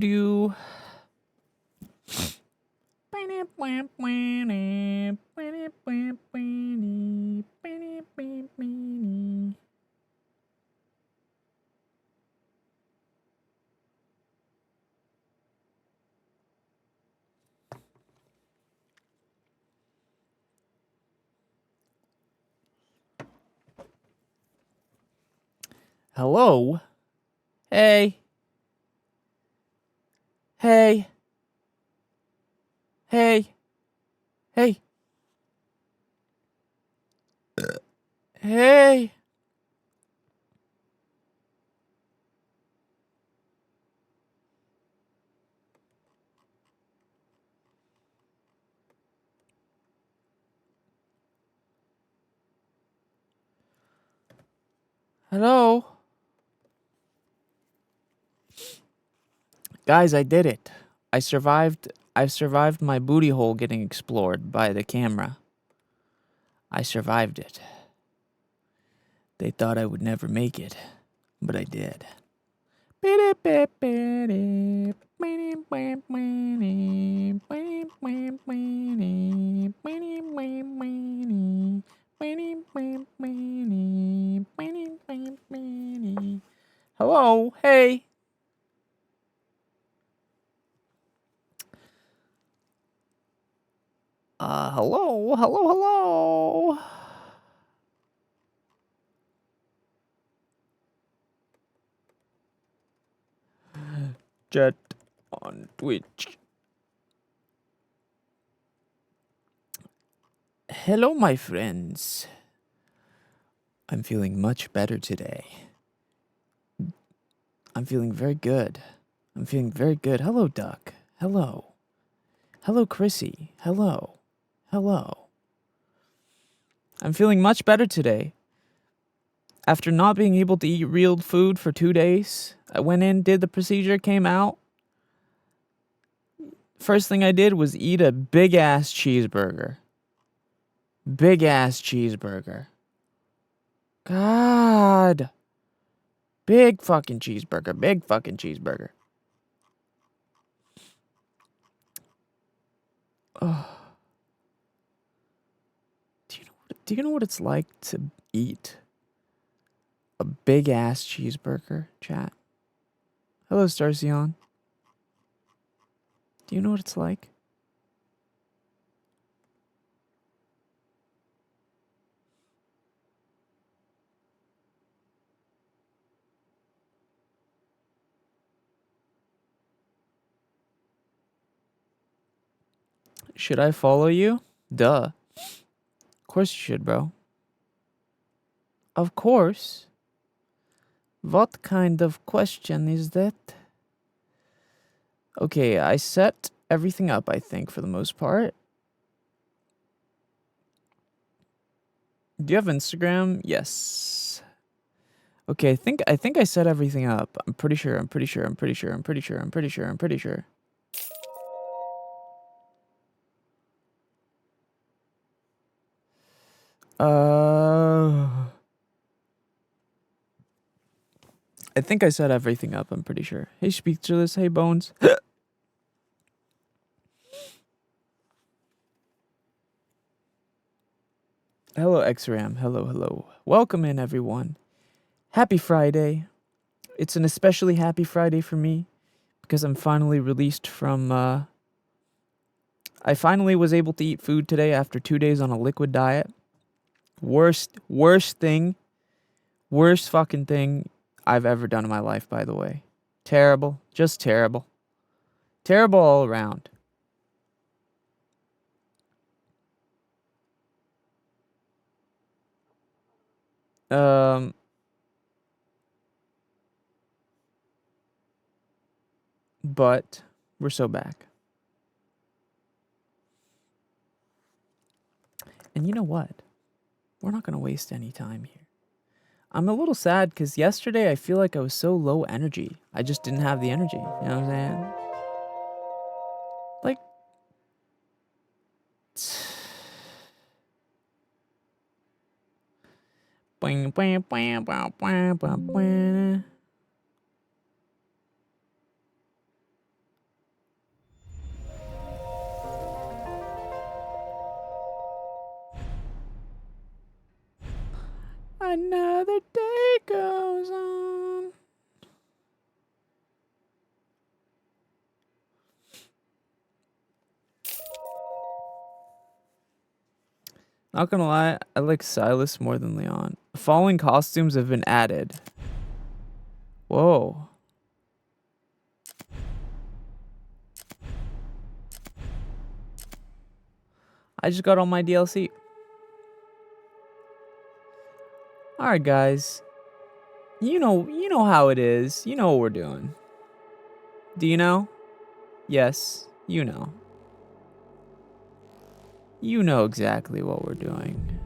Do. Hello? Hey. Hey. Hey. Hey. Hey. Hello? Guys, I did it. I've survived my booty hole getting explored by the camera. I survived it. They thought I would never make it, but I did. Hello? Hey. Hello? Hello, hello. Chat on Twitch. Hello, my friends. I'm feeling much better today. I'm feeling very good. I'm feeling very good. Hello, Duck. Hello. Hello, Chrissy. Hello. Hello. I'm feeling much better today. After not being able to eat real food for 2 days, I went in, did the procedure, came out. First thing I did was eat a big ass cheeseburger. Big ass cheeseburger. God. Big fucking cheeseburger. Big fucking cheeseburger. Oh. Do you know what it's like to eat a big ass cheeseburger, chat? Hello, Starcion. Do you know what it's like? Should I follow you? Duh. Of course you should, bro. Of course. What kind of question is that? Okay, I set everything up, I think, for the most part. Do you have Instagram? Yes. Okay, I think I set everything up. I'm pretty sure. I think I set everything up, I'm pretty sure. Hey, Speechless. Hey, Bones. Hello, XRAM. Hello, hello. Welcome in, everyone. Happy Friday. It's an especially happy Friday for me because I'm finally released from, I finally was able to eat food today after 2 days on a liquid diet. Worst fucking thing I've ever done in my life, by the way. Terrible. Just terrible. Terrible all around. But we're so back. And you know what? We're not going to waste any time here. I'm a little sad because yesterday I feel like I was so low energy. I just didn't have the energy. You know what I'm saying? Like, Another day goes on. Not gonna lie, I like Silas more than Leon. The following costumes have been added. Whoa. I just got all my DLC. Alright, guys. You know how it is. You know what we're doing. Do you know? Yes, you know. You know exactly what we're doing.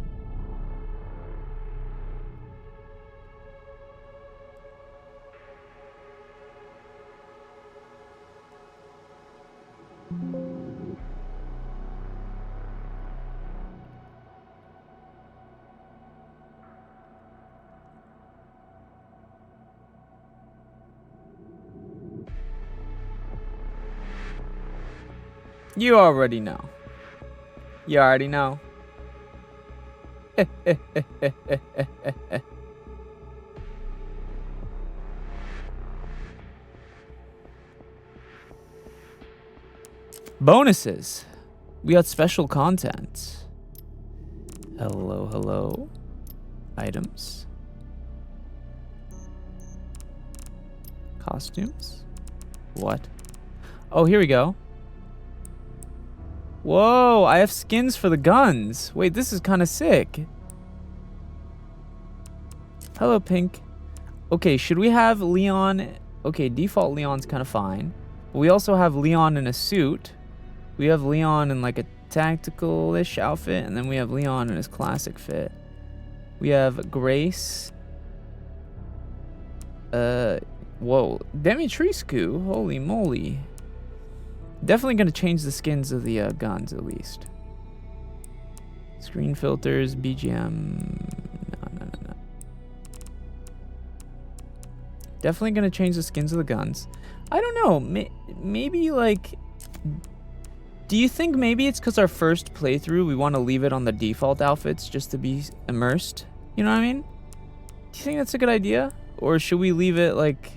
You already know. You already know. Bonuses. We got special content. Hello, hello. Items. Costumes. What? Oh, here we go. Whoa, I have skins for the guns. Wait, this is kind of sick. Hello, Pink. Okay, should we have Leon? Okay, default Leon's kind of fine. But we also have Leon in a suit. We have Leon in like a tactical-ish outfit. And then we have Leon in his classic fit. We have Grace. Whoa. Dimitrescu. Holy moly. Definitely going to change the skins of the guns, at least. Screen filters, BGM. No. Definitely going to change the skins of the guns. I don't know. Maybe, like... Do you think maybe it's because our first playthrough, we want to leave it on the default outfits just to be immersed? You know what I mean? Do you think that's a good idea? Or should we leave it, like...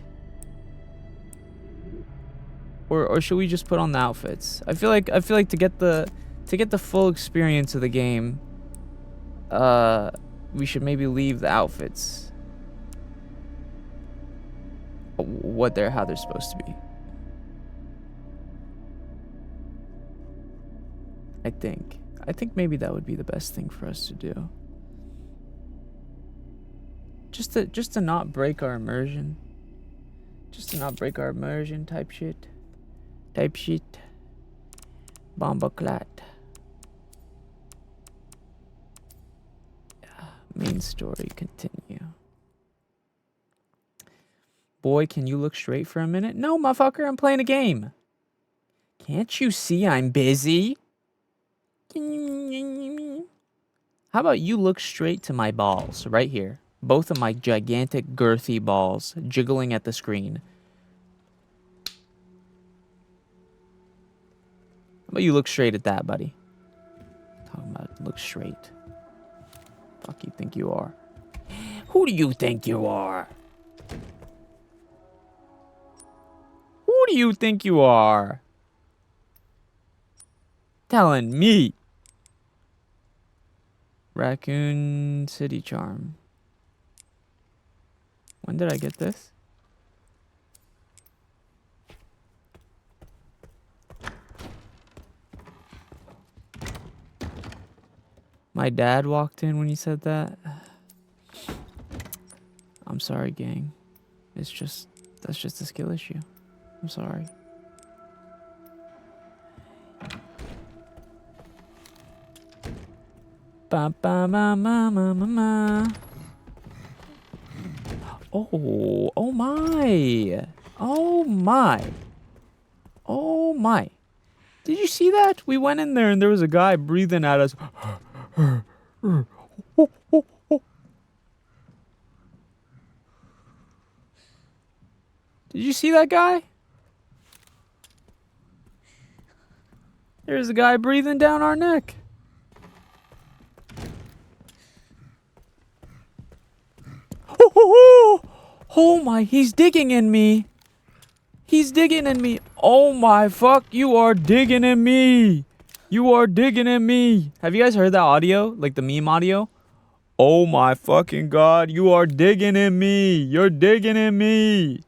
Or should we just put on the outfits? I feel like to get the full experience of the game, we should maybe leave the outfits how they're supposed to be. I think maybe that would be the best thing for us to do. Just to not break our immersion. Just to not break our immersion type shit. Bombaclat. Yeah, main story continue. Boy, can you look straight for a minute? No, motherfucker, I'm playing a game. Can't you see I'm busy? How about you look straight to my balls right here? Both of my gigantic, girthy balls jiggling at the screen. How about you look straight at that, buddy? Talking about look straight. Fuck you think you are? Who do you think you are? Who do you think you are? Telling me. Raccoon City Charm. When did I get this? My dad walked in when you said that. I'm sorry, gang. That's just a skill issue. I'm sorry. Ba ba ba ma ma ma ma. Oh my. Oh my. Oh my. Did you see that? We went in there and there was a guy breathing at us. Did you see that guy? There's a guy breathing down our neck. my, he's digging in me. He's digging in me. Oh my fuck, you are digging in me. You are digging in me. Have you guys heard that audio? Like the meme audio? Oh my fucking god, you are digging in me. You're digging in me.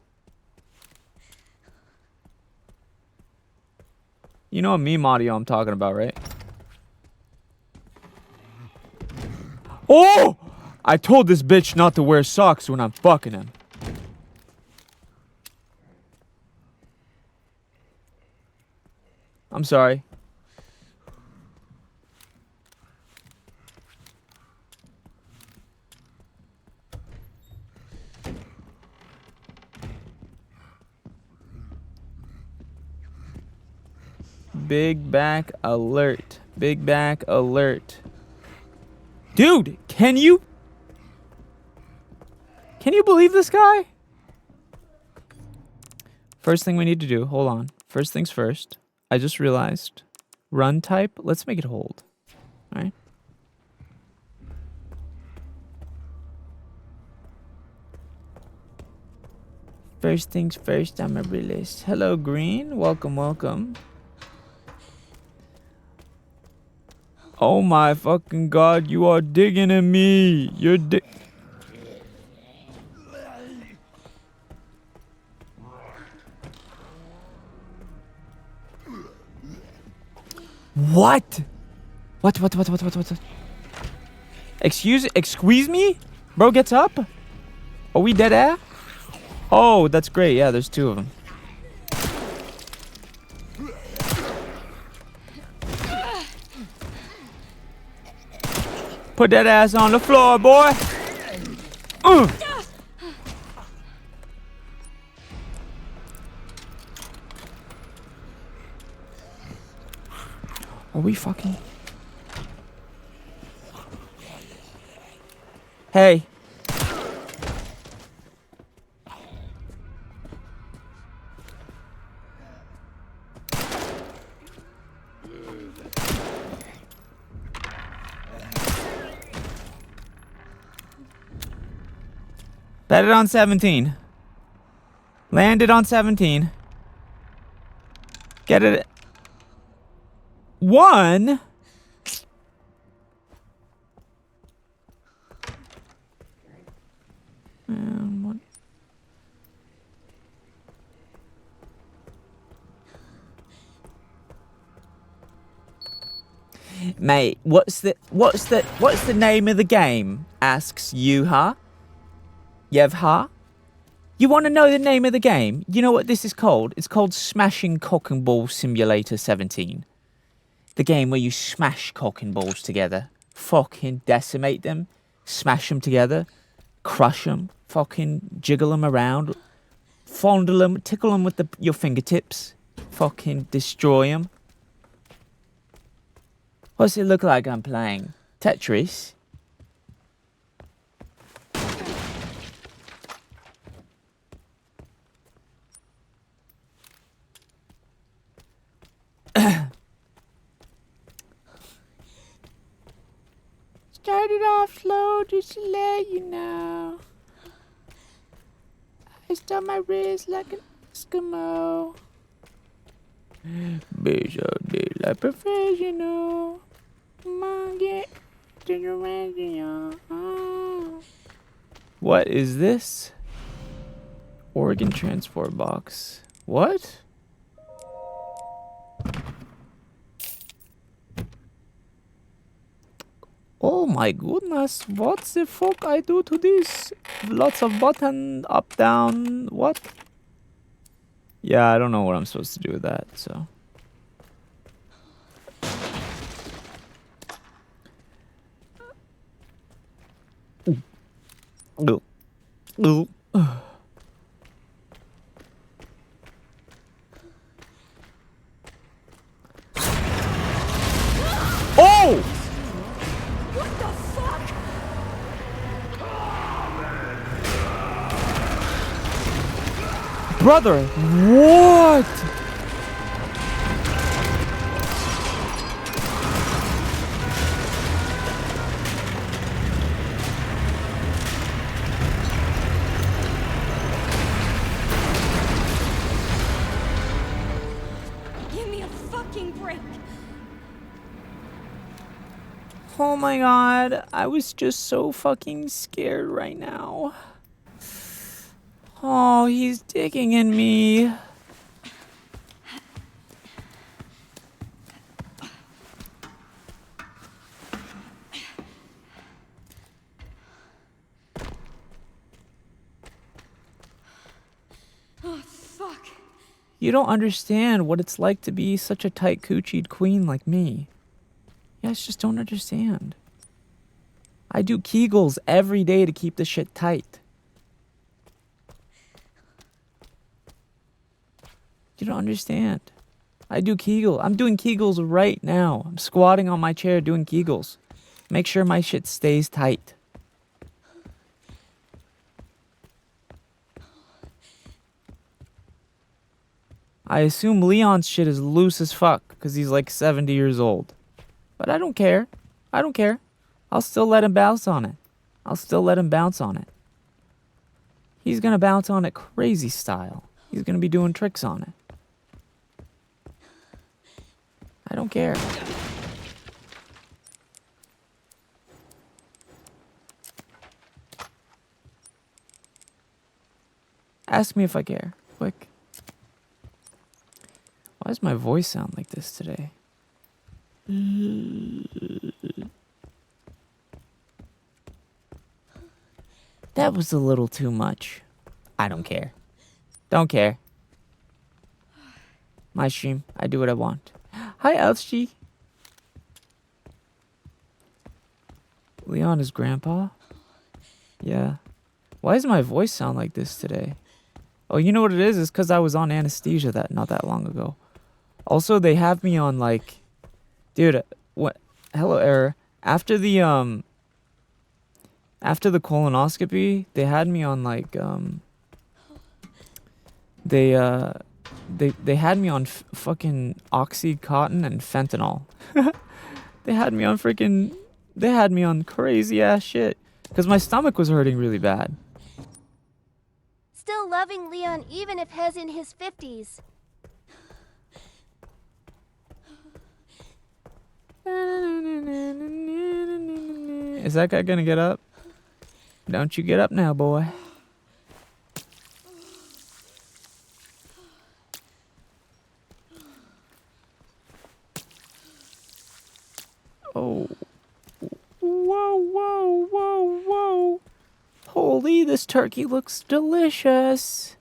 You know what meme audio I'm talking about, right? Oh! I told this bitch not to wear socks when I'm fucking him. I'm sorry. Big back alert. Big back alert. Dude, can you believe this guy? First thing we need to do, hold on. First things first. I just realized. Run type, let's make it hold. Alright. First things first, I'm a realist. Hello, Green. Welcome, welcome. Oh my fucking god, you are digging in me. You're What? What? Excuse me? Bro gets up? Are we dead air? Oh, that's great. Yeah, there's two of them. Put that ass on the floor, boy. Are we fucking? Hey. Bet it on 17. Land it on 17. Get it. 1. What? Mate, what's the name of the game? Asks Yuha. Yevha? You want to know the name of the game? You know what this is called? It's called Smashing Cock and Ball Simulator 17. The game where you smash cock and balls together. Fucking decimate them. Smash them together. Crush them. Fucking jiggle them around. Fondle them. Tickle them with your fingertips. Fucking destroy them. What's it look like I'm playing? Tetris? Started off slow just to let you know. I stole my wrist like an Eskimo. Bitch, I did like professional. Come on, get to the radio. What is this? Organ transport box. What? Oh my goodness, what the fuck I do to this? Lots of button, up, down, what? Yeah, I don't know what I'm supposed to do with that, so. Oh! What the fuck? Brother, what? fucking break. Oh my god, I was just so fucking scared right now. Oh, he's digging in me. Oh, fuck. You don't understand what it's like to be such a tight coochied queen like me. You guys just don't understand. I do Kegels every day to keep the shit tight. You don't understand. I do Kegel. I'm doing Kegels right now. I'm squatting on my chair doing Kegels. Make sure my shit stays tight. I assume Leon's shit is loose as fuck because he's like 70 years old. But I don't care. I don't care. I'll still let him bounce on it. I'll still let him bounce on it. He's gonna bounce on it crazy style. He's gonna be doing tricks on it. I don't care. Ask me if I care. Quick. Why does my voice sound like this today? That was a little too much. I don't care. Don't care. My stream. I do what I want. Hi, Elsie. Leon is grandpa? Yeah. Why does my voice sound like this today? Oh, you know what it is? It's because I was on anesthesia not that long ago. Also, they have me on like... Dude, what? Hello, error. After the colonoscopy, they had me on like they had me on fucking Oxycontin and fentanyl. They had me on crazy ass shit because my stomach was hurting really bad. Still loving Leon even if he's in his 50s. Is that guy gonna get up? Don't you get up now, boy. Oh. Whoa, whoa, whoa, whoa. Holy, this turkey looks delicious.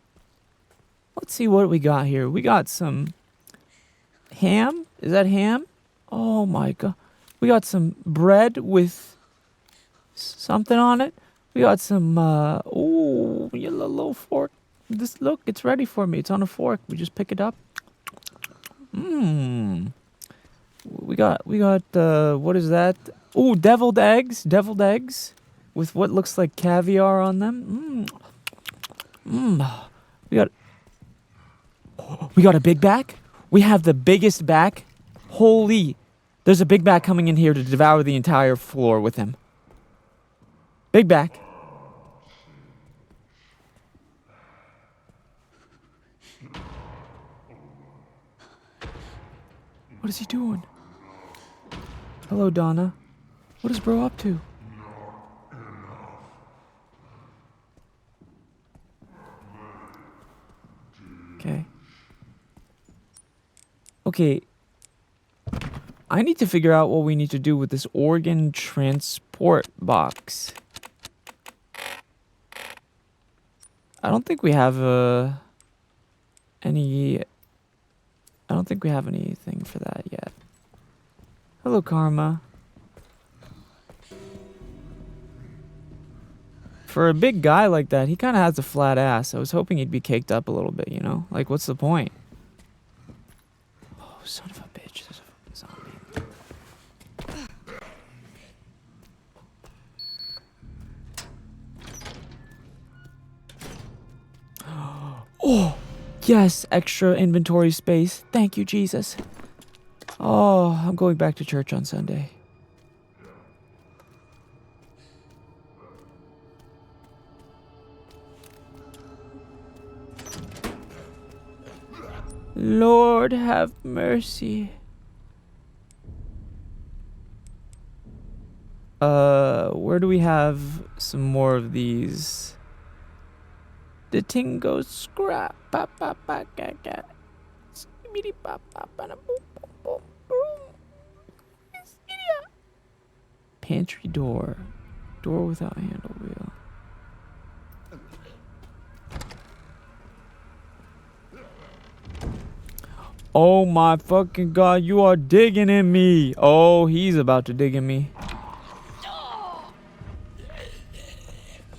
Let's see what we got here. We got some ham. Is that ham? Oh my god. We got some bread with something on it. We got some, ooh, a little fork. Look, it's ready for me. It's on a fork. We just pick it up. Mmm. We got, what is that? Ooh, deviled eggs with what looks like caviar on them. Mmm. We got a big back. We have the biggest back. Holy. There's a big back coming in here to devour the entire floor with him. Big back. What is he doing? Hello, Donna. What is bro up to? Okay. Okay. I need to figure out what we need to do with this organ transport box. I don't think we have any... I don't think we have anything for that yet. Hello, Karma. For a big guy like that, he kind of has a flat ass. I was hoping he'd be caked up a little bit, you know? Like, what's the point? Oh, son of a bitch. There's a fucking zombie. Oh, yes, extra inventory space. Thank you, Jesus. Oh, I'm going back to church on Sunday. Lord have mercy. Where do we have some more of these? The ting goes scrap, pa pa pa ga ga, skibbity pa pa pa na boom boom boom boom. Pantry door, door without handle wheel. Oh my fucking god, you are digging in me. Oh, he's about to dig in me.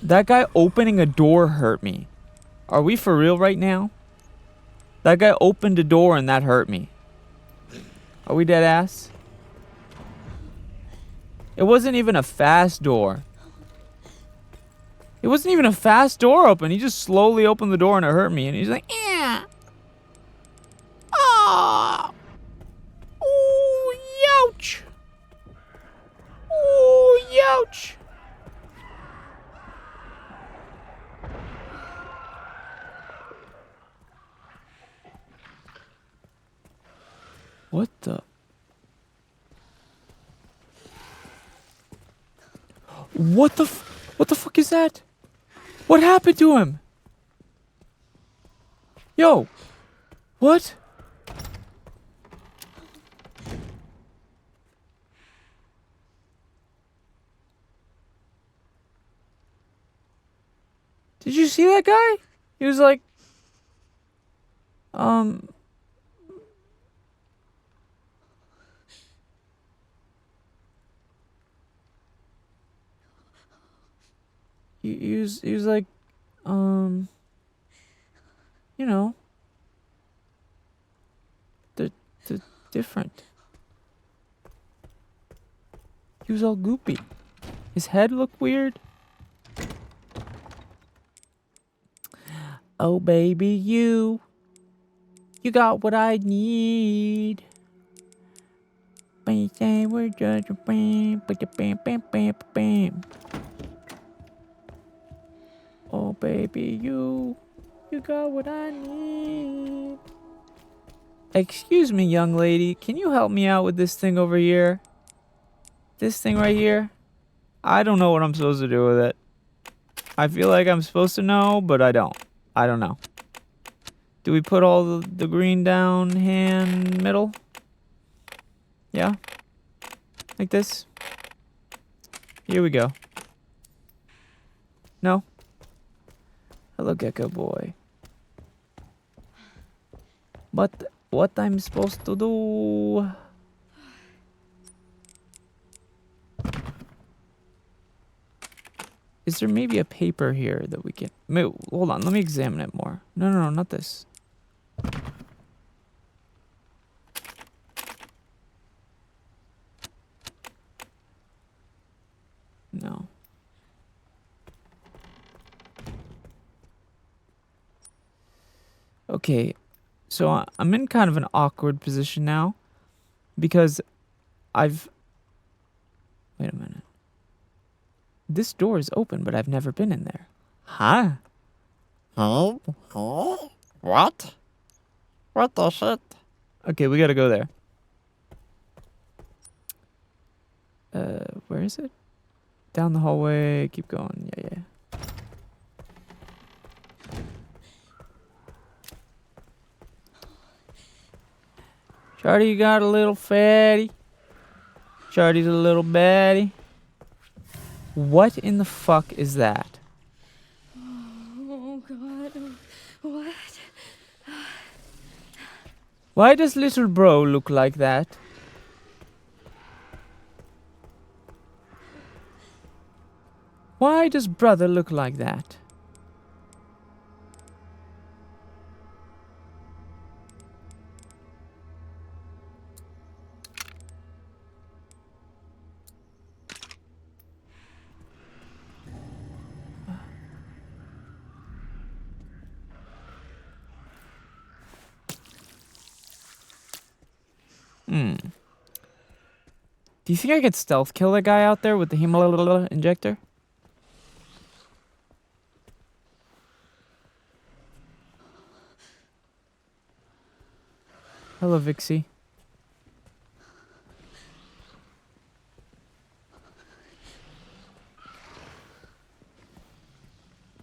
That guy opening a door hurt me. Are we for real right now? That guy opened a door and that hurt me. Are we dead ass? It wasn't even a fast door. It wasn't even a fast door open. He just slowly opened the door and it hurt me. And he's like, yeah. Ah. Oh, youch. Oh, youch. What the? What the fuck is that? What happened to him? Yo. What? Did you see that guy? He was like, he was like, you know, the different. He was all goopy. His head looked weird. Oh baby, you got what I need. We're just bam, bam, bam, bam, bam. Oh baby, you got what I need. Excuse me, young lady, can you help me out with this thing over here? This thing right here? I don't know what I'm supposed to do with it. I feel like I'm supposed to know, but I don't. I don't know. Do we put all the green down, hand, middle? Yeah? Like this? Here we go. No? Hello, Gecko boy. What I'm supposed to do? Is there maybe a paper here that we can... Hold on, let me examine it more. No, not this. No. Okay, so I'm in kind of an awkward position now because I've... Wait a minute. This door is open, but I've never been in there. Huh? Oh? What? What the shit? Okay, we gotta go there. Where is it? Down the hallway, keep going. Yeah. Charlie, you got a little fatty. Charlie's a little baddie. What in the fuck is that? Oh, God. What? Why does little bro look like that? Why does brother look like that? Do you think I could stealth kill that guy out there with the Himalaya injector? Hello, Vixie.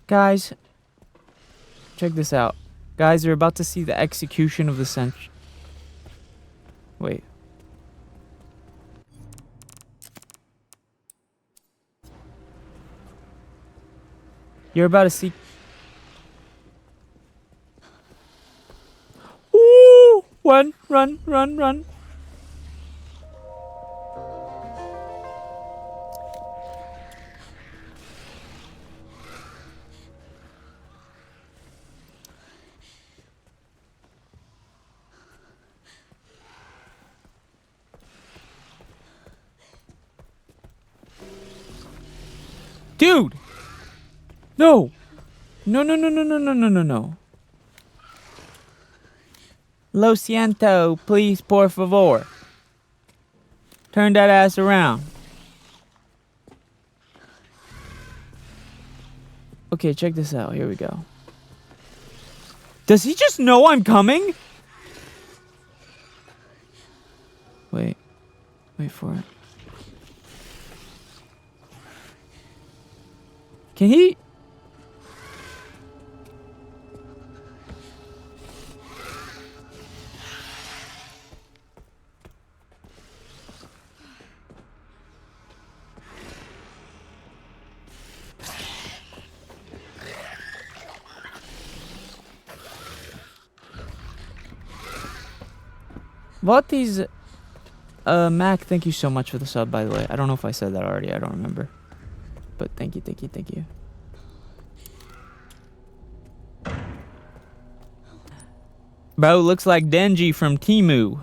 Guys, check this out. Guys, you're about to see the execution of the century. Wait. You're about to see... Ooh! Run, run, run, run. Dude! No! No, no, no, no, no, no, no, no, no. Lo siento, please, por favor. Turn that ass around. Okay, check this out. Here we go. Does he just know I'm coming? Wait. Wait for it. Can he? What is... Mac, thank you so much for the sub, by the way. I don't know if I said that already. I don't remember. But thank you, thank you, thank you. Bro, looks like Denji from Timu.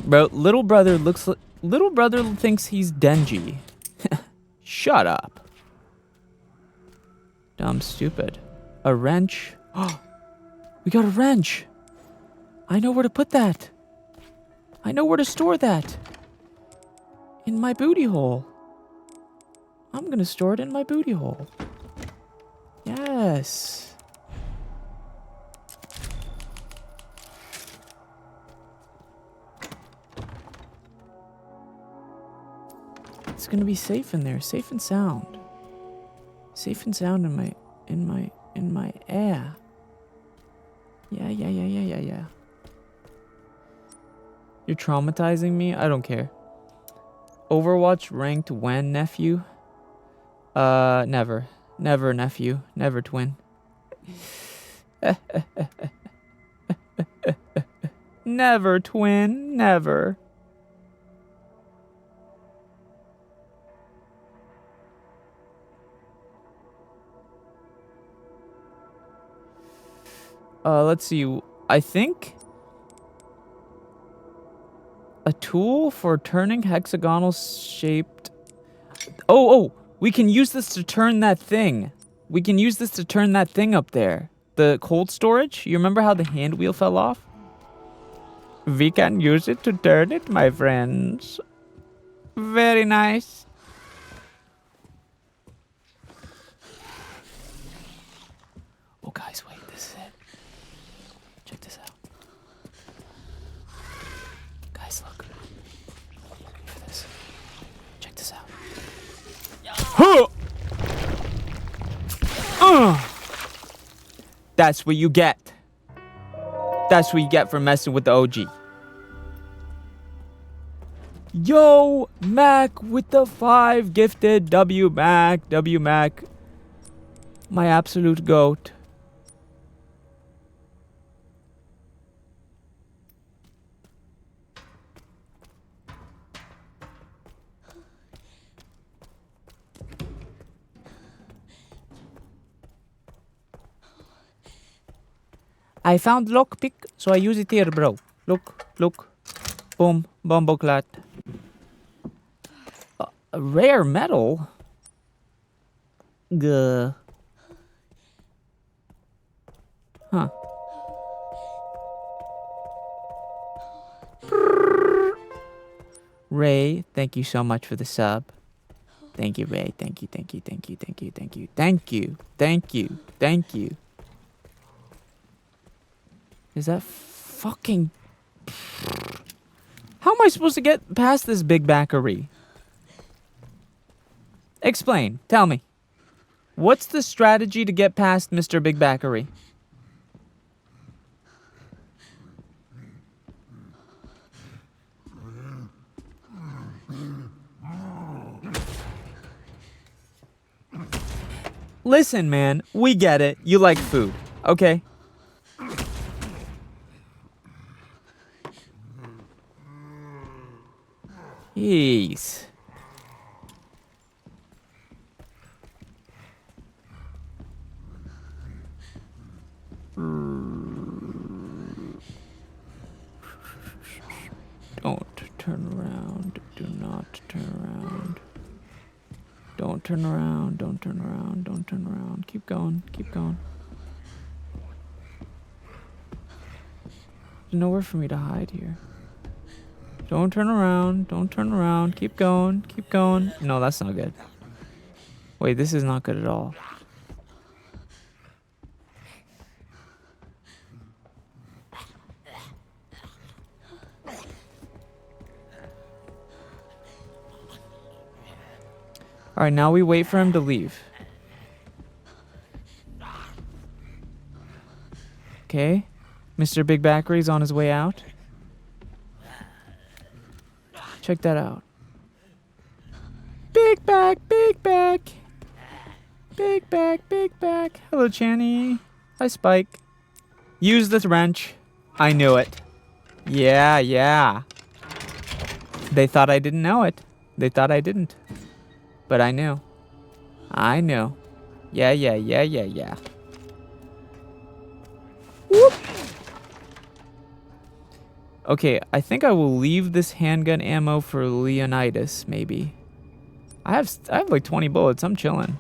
Bro, little brother looks like... Little brother thinks he's Denji. Shut up. Dumb stupid. A wrench. Oh, we got a wrench. I know where to put that. I know where to store that. In my booty hole. I'm gonna store it in my booty hole. Yes. It's gonna be safe in there, safe and sound. Safe and sound in my air. Yeah. You're traumatizing me? I don't care. Overwatch ranked when, nephew? Never. Never, nephew. Never, twin. Never, twin. Never. Let's see. I think a tool for turning hexagonal shaped... Oh, we can use this to turn that thing. We can use this to turn that thing up there. The cold storage. You remember how the hand wheel fell off? We can use it to turn it, my friends. Very nice. Oh, guys, wait. This is it. Check this out. Guys, look. Wait for this. Check this out. Huh! That's what you get. That's what you get for messing with the OG. Yo, Mac with the 5 gifted. W Mac. My absolute goat. I found lockpick, so I use it here, bro. Look. Boom, bumbleclat. A rare metal? Gah. Huh. Ray, thank you so much for the sub. Thank you, Ray. Thank you, thank you, thank you, thank you, thank you, thank you, thank you, thank you. Is that fucking... How am I supposed to get past this big backery? Explain. Tell me. What's the strategy to get past Mr. Big Backery? Listen, man, we get it. You like food, okay? Jeez. Don't turn around. Do not turn around. Don't turn around. Don't turn around. Don't turn around. Keep going. Keep going. There's nowhere for me to hide here. Don't turn around. Don't turn around. Keep going. Keep going. No, that's not good. Wait, this is not good at all. Alright, now we wait for him to leave. Okay. Mr. Big Backery's on his way out. Check that out. Big back, big back. Big back, big back. Hello, Channy. Hi, Spike. Use the wrench. I knew it. Yeah, yeah. They thought I didn't know it. They thought I didn't. But I knew. I knew. Yeah, yeah, yeah, yeah, yeah. Whoop. Okay, I think I will leave this handgun ammo for Leonidas, maybe. I have like 20 bullets. I'm chilling.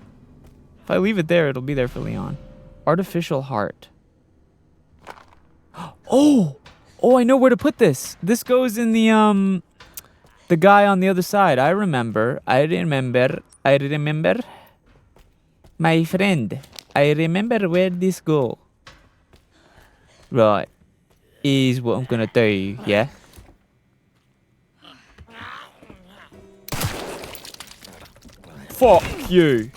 If I leave it there, it'll be there for Leon. Artificial heart. Oh! Oh, I know where to put this. This goes in the guy on the other side. I remember. My friend. I remember where this go. Right. Is what I'm gonna do, yeah? Fuck you.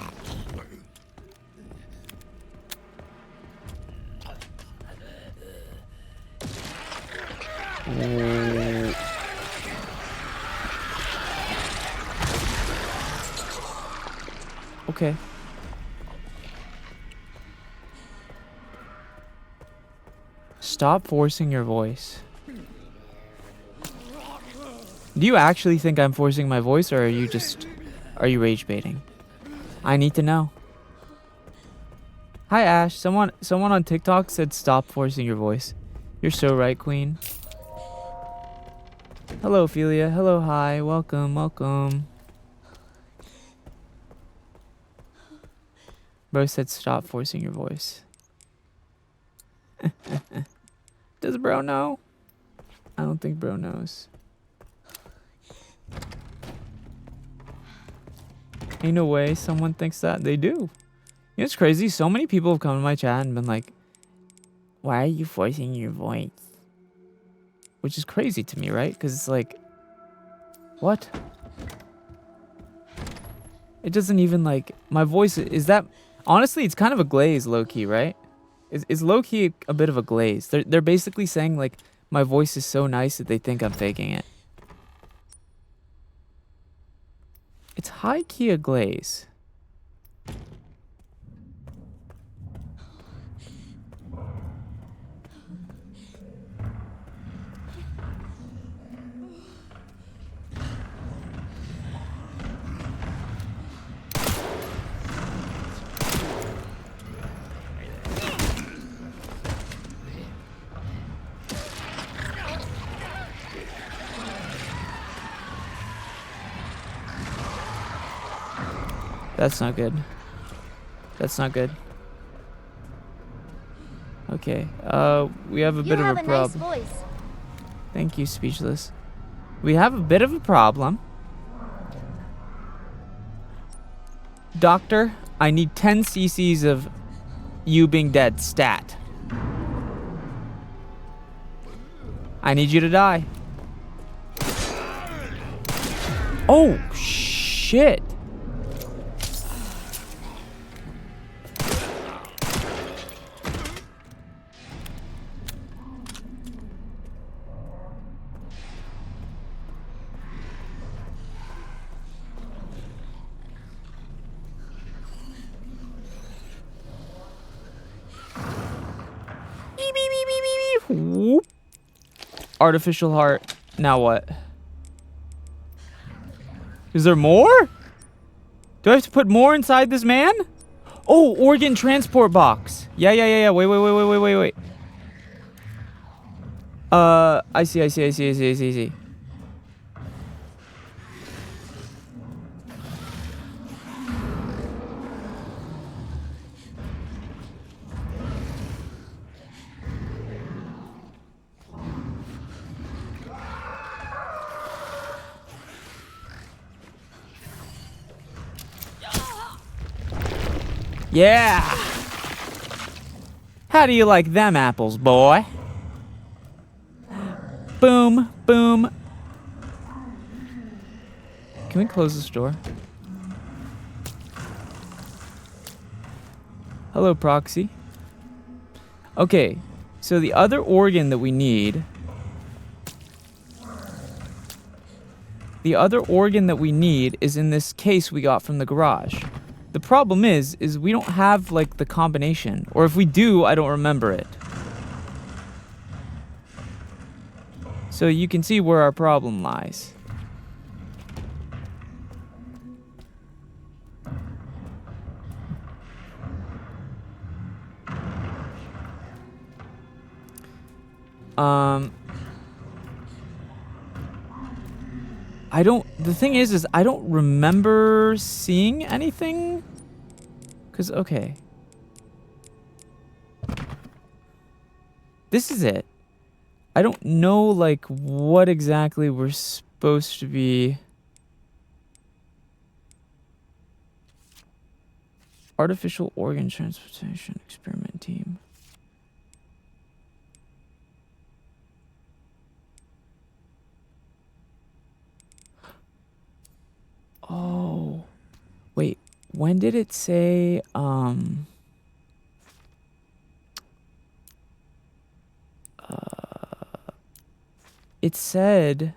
Okay. Stop forcing your voice. Do you actually think I'm forcing my voice, or are you rage baiting? I need to know. Hi Ash, someone on TikTok said stop forcing your voice. You're so right, Queen. Hello, Ophelia. Hello, hi. Welcome, welcome. Bro said stop forcing your voice. Does bro know? I don't think bro knows. Ain't no way someone thinks that. They do. You know, it's crazy. So many people have come to my chat and been like, why are you forcing your voice? Which is crazy to me, right? Because it's like, what? It doesn't even like, my voice, is that, honestly, it's kind of a glaze, low-key, right? It's low-key a bit of a glaze. They're basically saying, like, my voice is so nice that they think I'm faking it. It's high-key a glaze. That's not good. That's not good. Okay, we have a bit of a problem. Nice voice. Thank you, Speechless. We have a bit of a problem. Doctor, I need 10 cc's of you being dead stat. I need you to die. Oh, shit. Whoop. Artificial heart. Now what? Is there more? Do I have to put more inside this man? Oh, organ transport box. Yeah. Wait. I see. Yeah! How do you like them apples, boy? Boom, boom. Can we close this door? Hello, Proxy. Okay, so the other organ that we need... The other organ that we need is in this case we got from the garage. The problem is we don't have, like, the combination. Or if we do, I don't remember it. So you can see where our problem lies. The thing is I don't remember seeing anything. 'Cause, okay. This is it. I don't know, like, what exactly we're supposed to be... Artificial organ transportation experiment team. Oh, wait, when did it say, it said,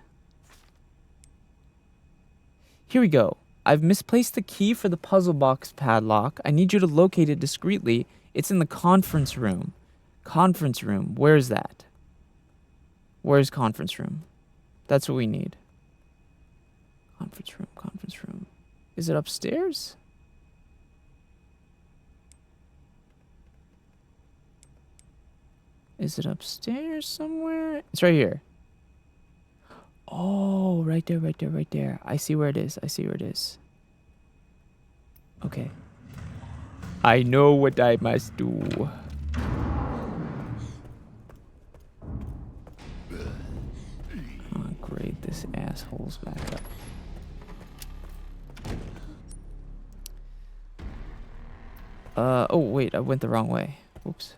here we go. I've misplaced the key for the puzzle box padlock. I need you to locate it discreetly. It's in the conference room. Conference room, where's that? Where's conference room? That's what we need. Conference room. Is it upstairs? Is it upstairs somewhere? It's right here. Oh, right there. I see where it is. Okay. I know what I must do. Oh, great. This asshole's back up. Oh, wait. I went the wrong way. Oops.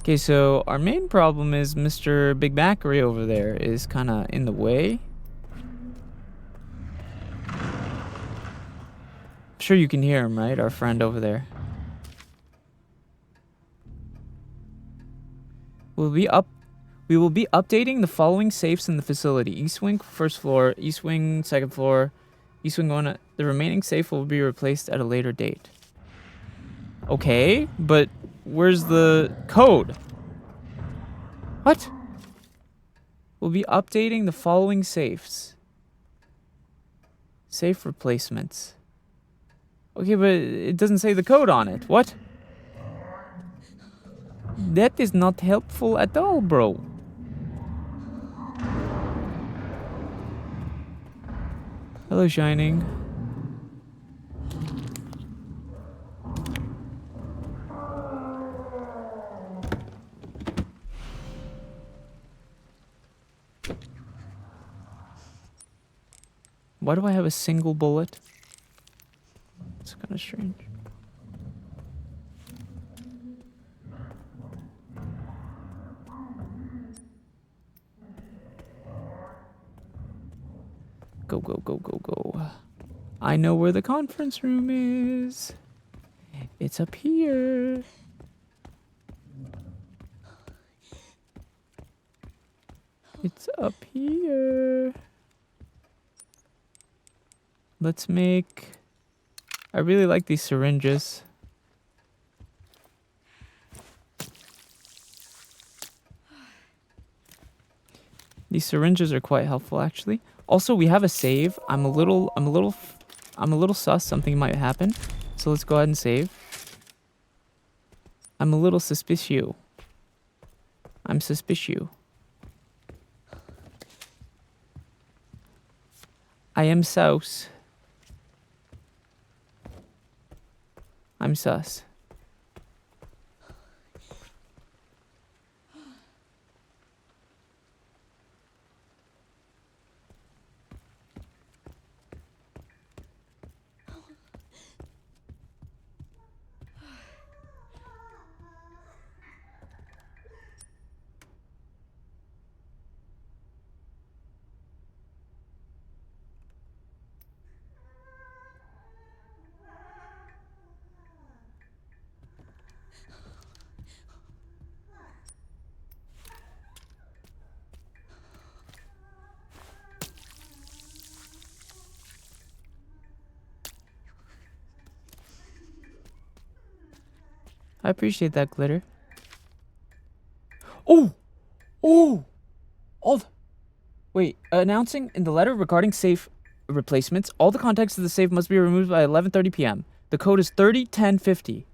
Okay, so our main problem is Mr. Big Mackery over there is kind of in the way. I'm sure you can hear him, right? Our friend over there. We will be updating the following safes in the facility. East wing, first floor. East wing, second floor. East wing, one. The remaining safe will be replaced at a later date. Okay, but where's the code? What? We'll be updating the following safes. Safe replacements. Okay, but it doesn't say the code on it. What? That is not helpful at all, bro. Hello, Shining. Why do I have a single bullet? It's kind of strange. Go, go, go, go, go. I know where the conference room is. It's up here. It's up here. Let's make... I really like these syringes. These syringes are quite helpful, actually. Also, we have a save. I'm a little sus. Something might happen. So let's go ahead and save. I'm a little suspicious. I'm suspicious. I am sus. I'm sus. I appreciate that, Glitter. Oh! Oh! Wait, announcing in the letter regarding safe replacements, all the contacts of the safe must be removed by 11:30 p.m. The code is 301050.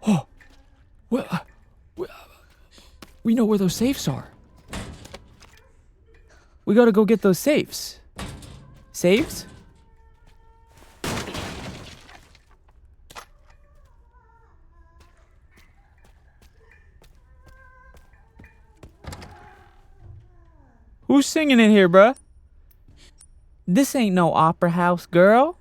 Oh! We know where those safes are. We gotta go get those safes. Saves? Who's singing in here, bruh? This ain't no opera house, girl.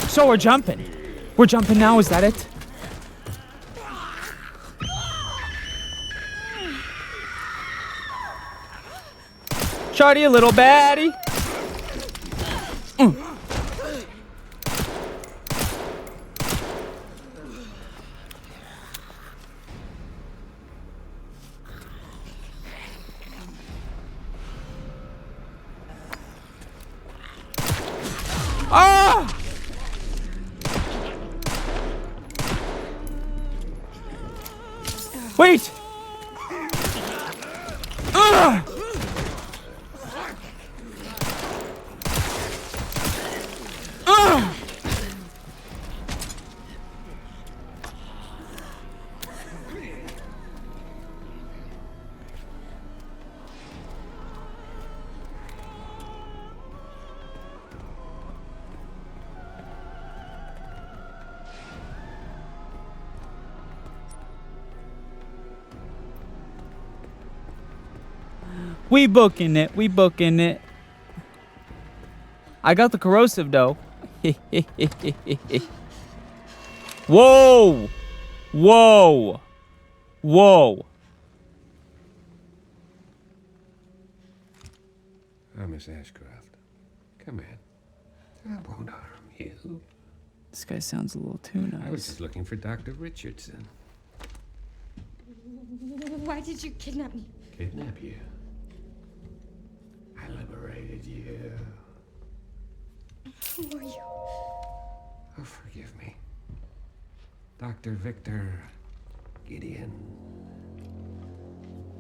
So we're jumping. We're jumping now, is that it? Shardy, a little baddie. Ah! Wait! Ah! Ah! We booking it. We booking it. I got the corrosive though. Whoa! Whoa! Whoa! Miss Ashcroft, come in. I won't harm you. This guy sounds a little too I was nice. just looking for Dr. Richardson. Why did you kidnap me? Kidnap you? I liberated you. Who are you? Oh, forgive me. Dr. Victor Gideon.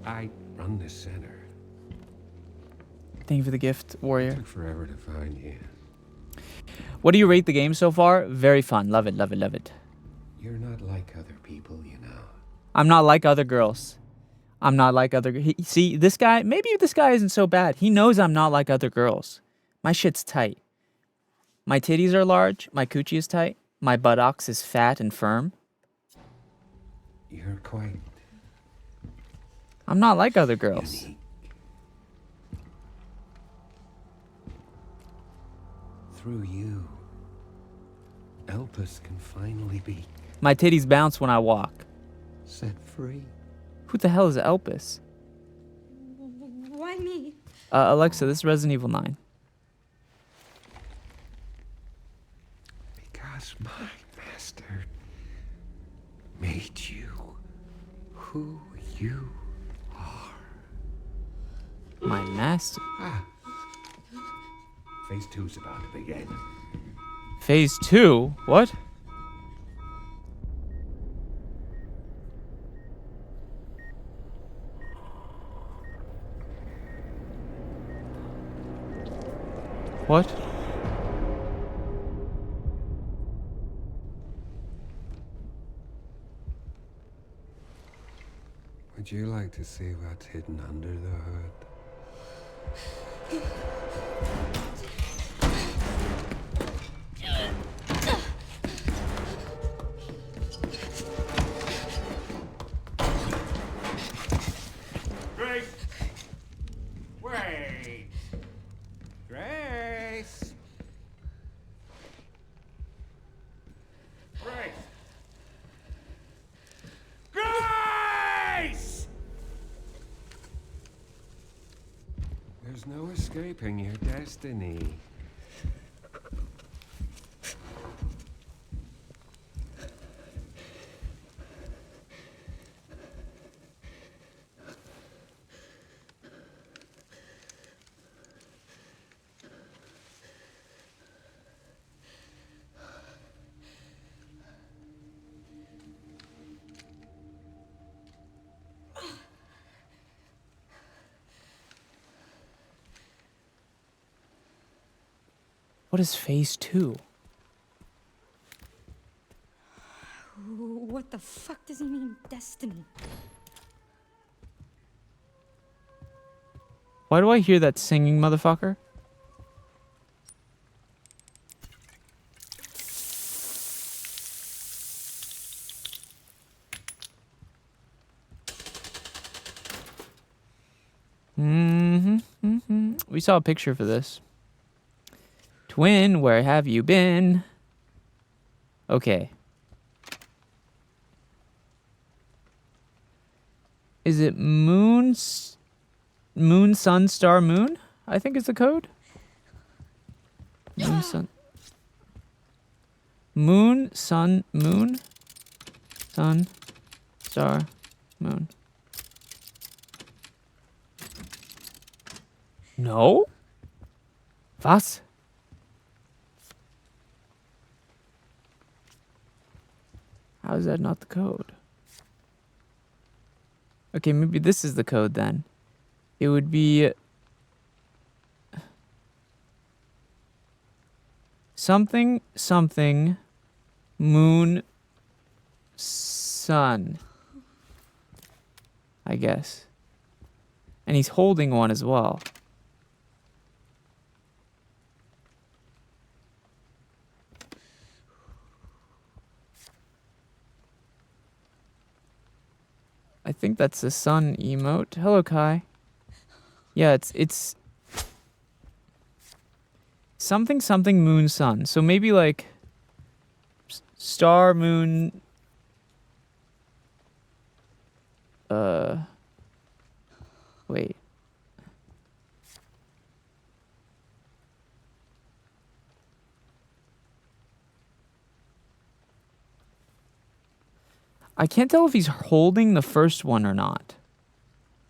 I run this center. Thank you for the gift, Warrior. Took forever to find you. What do you rate the game so far? Very fun. Love it, love it, love it. You're not like other people, you know. I'm not like other girls. I'm not like other... see, this guy... maybe this guy isn't so bad. He knows I'm not like other girls. My shit's tight. My titties are large. My coochie is tight. My buttocks is fat and firm. You're quite I'm not like other girls. unique. Through you, Elpis can finally be My titties bounce when I walk. set free. Who the hell is Elpis? Why me? Alexa, this is Resident Evil 9. Because my master made you who you are. My master. Phase 2's about to begin. Phase 2? What? What? Would you like to see what's hidden under the hood? Grace! Wait! Grace! Grace! Grace! There's no escaping your destiny. What is phase 2? What the fuck does he mean, destiny? Why do I hear that singing, motherfucker? We saw a picture for this. Twin, where have you been? Okay. Is it moon, sun, star, moon? I think is the code. Moon, sun. Moon, sun, moon. Sun, star, moon. No? Was? How is that not the code? Okay, maybe this is the code then. It would be something, something, moon, sun. I guess. And he's holding one as well. I think that's the sun emote. Hello, Kai. Yeah, it's something something moon sun. So maybe like star moon. Wait. I can't tell if he's holding the first one or not.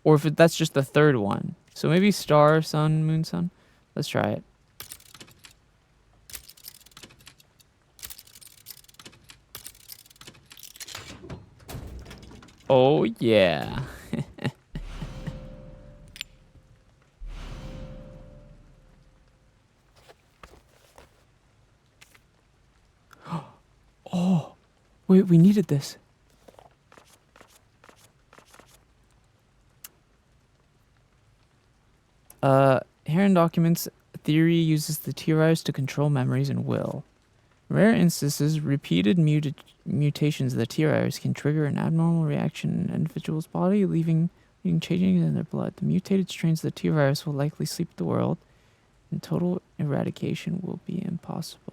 Or if that's just the third one. So maybe star, sun, moon, sun. Let's try it. Oh, yeah. Wait, we needed this. Here in documents, theory uses the T-virus to control memories and will. In rare instances, repeated mutations of the T-virus can trigger an abnormal reaction in an individual's body, leaving changes in their blood. The mutated strains of the T-virus will likely sweep the world, and total eradication will be impossible.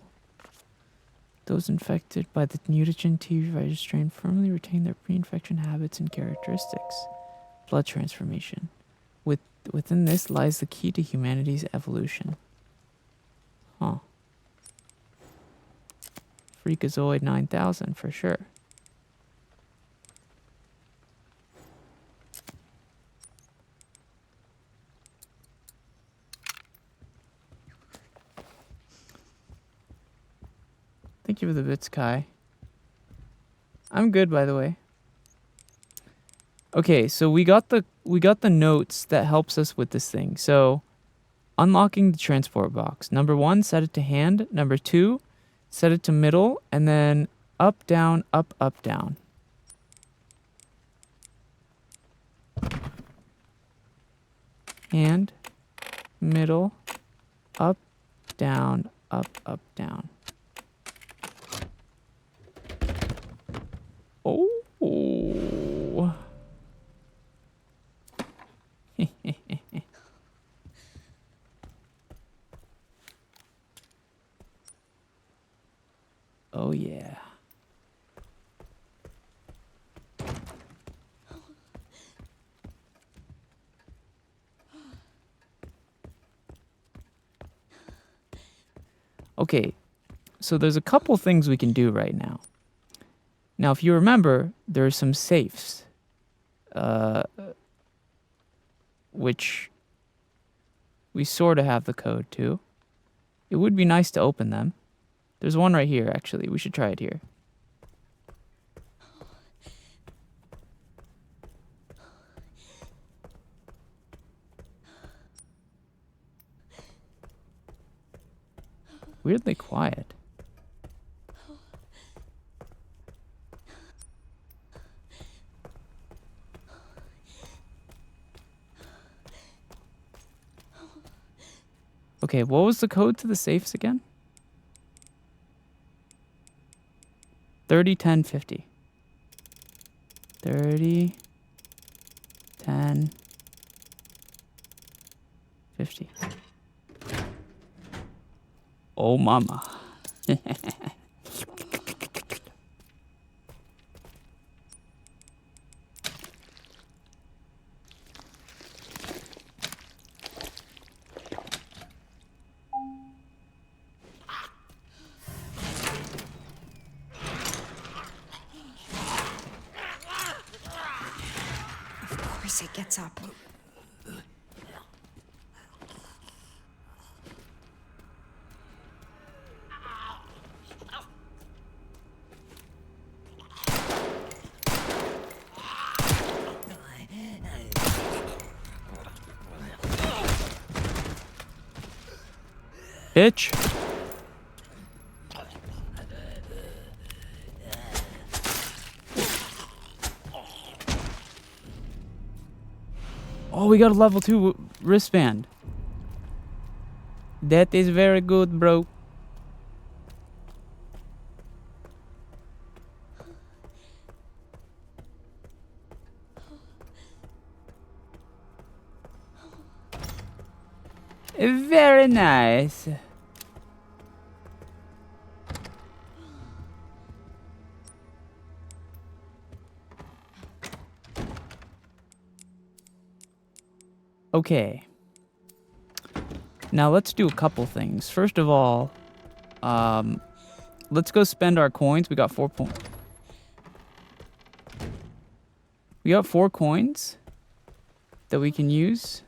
Those infected by the mutagen T-virus strain firmly retain their pre-infection habits and characteristics. Blood transformation. Within this lies the key to humanity's evolution. Huh. Freakazoid 9000 for sure. Thank you for the bits, Kai. I'm good, by the way. Okay, so we got the notes that helps us with this thing. So, unlocking the transport box. Number 1, set it to hand. Number 2, set it to middle, and then up, down, up, up, down. Hand, middle, up, down, up, up, down. Oh. Oh yeah. Okay, so there's a couple things we can do right now. Now, if you remember, there are some safes, which we sort of have the code to. It would be nice to open them. There's one right here, actually. We should try it here. Weirdly quiet. Okay, what was the code to the safes again? 30, 10, 50. 30, 10, 50. Oh, mama. Of course it gets up. Bitch. Oh, we got a level 2 wristband. That is very good, bro. Very nice. Okay. Now let's do a couple things. First of all, let's go spend our coins. We got 4 points. We got 4 coins that we can use.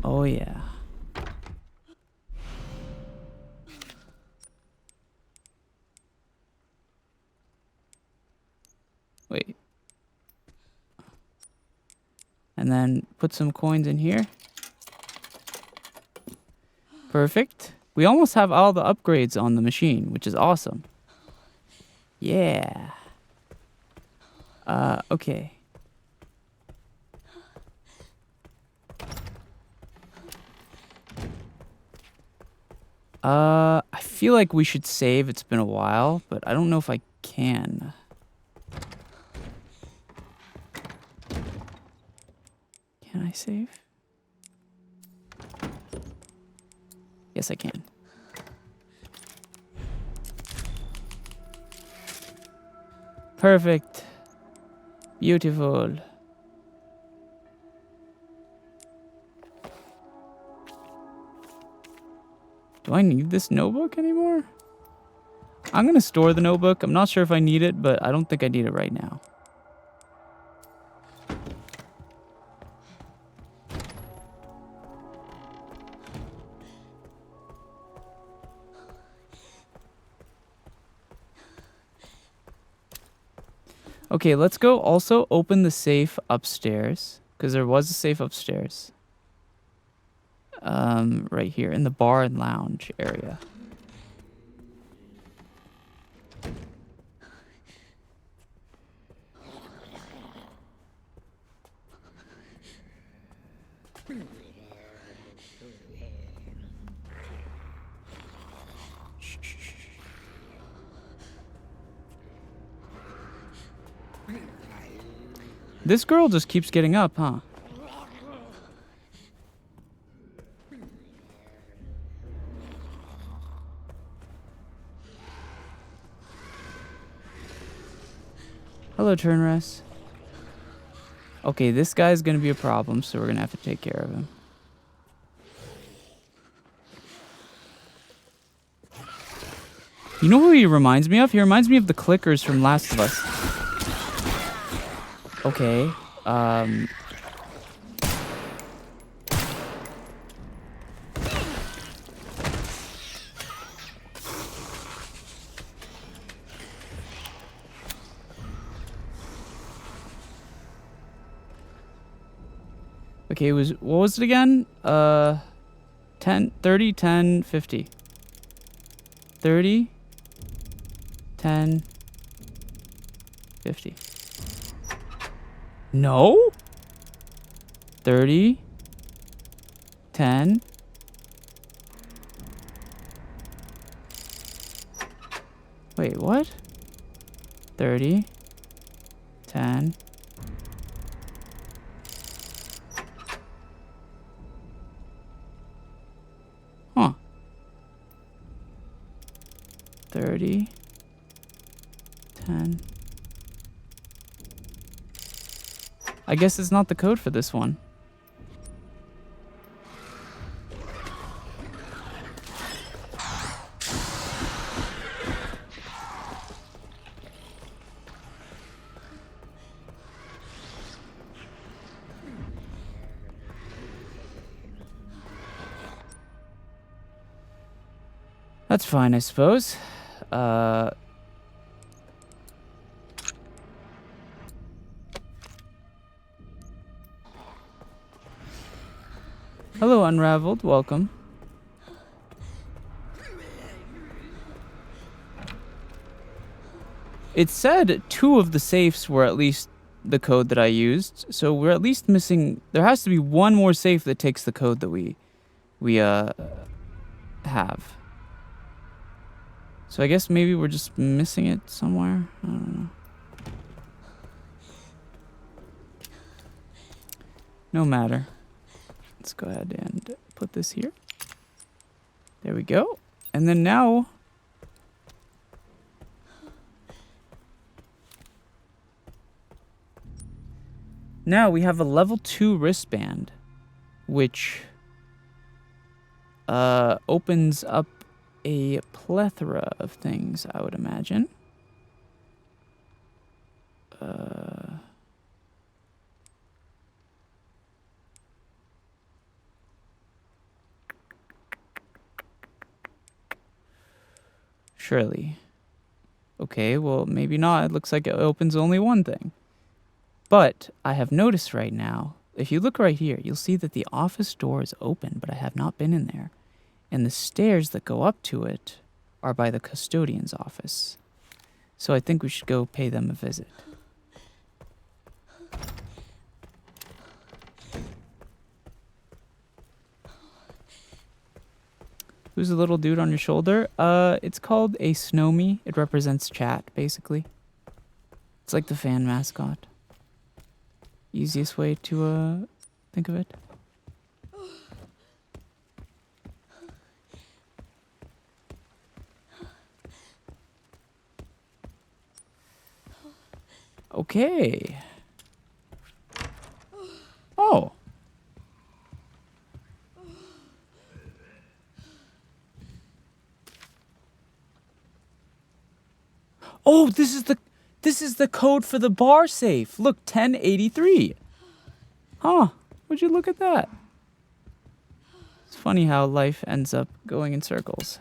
Oh yeah. Wait. And then put some coins in here. Perfect. We almost have all the upgrades on the machine, which is awesome. Yeah. Okay. I feel like we should save. It's been a while, but I don't know if I can. Can I save? Yes, I can. Perfect. Beautiful. Do I need this notebook anymore? I'm gonna store the notebook. I'm not sure if I need it, but I don't think I need it right now. Okay, let's go also open the safe upstairs, because there was a safe upstairs. Right here in the bar and lounge area. This girl just keeps getting up, huh? Hello, Turnrest. Okay, this guy's gonna be a problem, so we're gonna have to take care of him. You know who he reminds me of? He reminds me of the clickers from Last of Us. Okay, Okay, it was, what was it again? 10, 30, 10, 50. 30, 10, 50. No? 30, 10. Wait, what? 30, 10. Huh. 30, 10. I guess it's not the code for this one. That's fine, I suppose. Hello, Unraveled. Welcome. It said 2 of the safes were at least the code that I used, so we're at least missing... There has to be 1 more safe that takes the code that we have. So I guess maybe we're just missing it somewhere. I don't know. No matter. Let's go ahead and put this here. There we go. And then now... Now we have a level 2 wristband, which opens up a plethora of things, I would imagine. Surely. Okay, well, maybe not. It looks like it opens only one thing. But I have noticed right now if you look right here, you'll see that the office door is open, but I have not been in there. And the stairs that go up to it are by the custodian's office. So I think we should go pay them a visit. Who's the little dude on your shoulder? It's called a Snowmy. It represents chat, basically. It's like the fan mascot. Easiest way to, think of it. Okay. Oh. Oh, this is the code for the bar safe. Look, 1083. Huh. Would you look at that? It's funny how life ends up going in circles.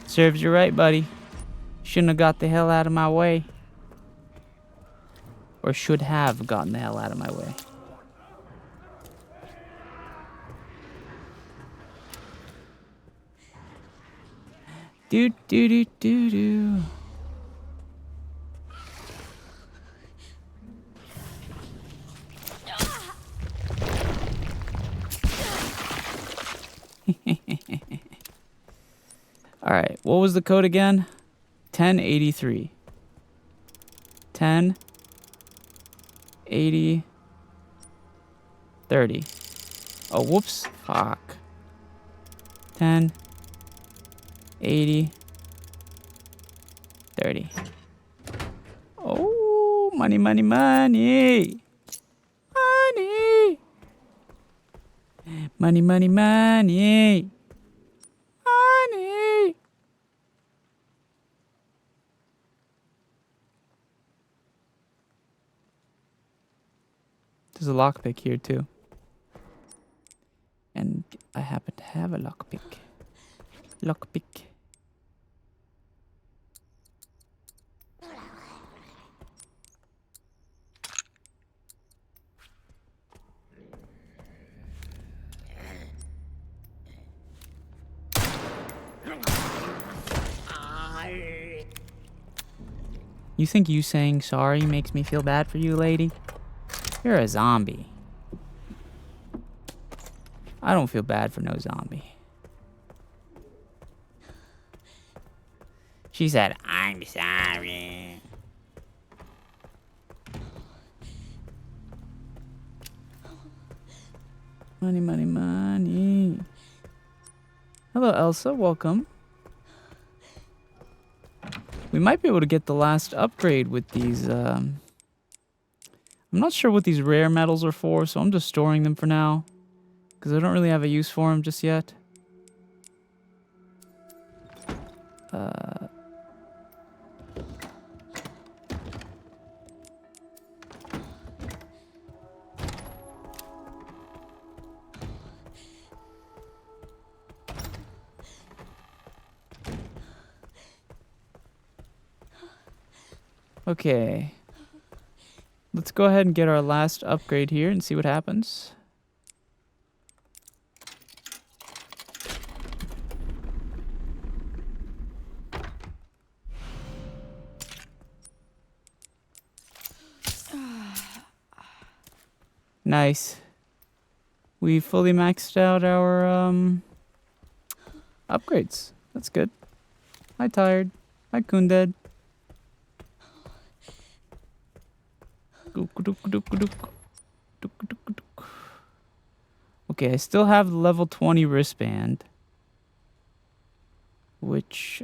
Serves you right, buddy. Shouldn't have got the hell out of my way. Or should have gotten the hell out of my way. Do do do do do. All right, what was the code again? 1083. 10 80 30. Oh, whoops. Fuck. 10 80 30. Oh, money, money, money. Money. Money, money, money. Money. There's a lockpick here too. And I happen to have a lockpick. Lockpick. You think you saying sorry makes me feel bad for you, lady? You're a zombie. I don't feel bad for no zombie. She said, I'm sorry. Money, money, money. Hello, Elsa. Welcome. We might be able to get the last upgrade with these, I'm not sure what these rare metals are for, so I'm just storing them for now. Because I don't really have a use for them just yet. Okay. Let's go ahead and get our last upgrade here and see what happens. Nice. We fully maxed out our upgrades. That's good. Hi, Tired. Hi, Kunded. Okay, I still have the level 20 wristband. Which,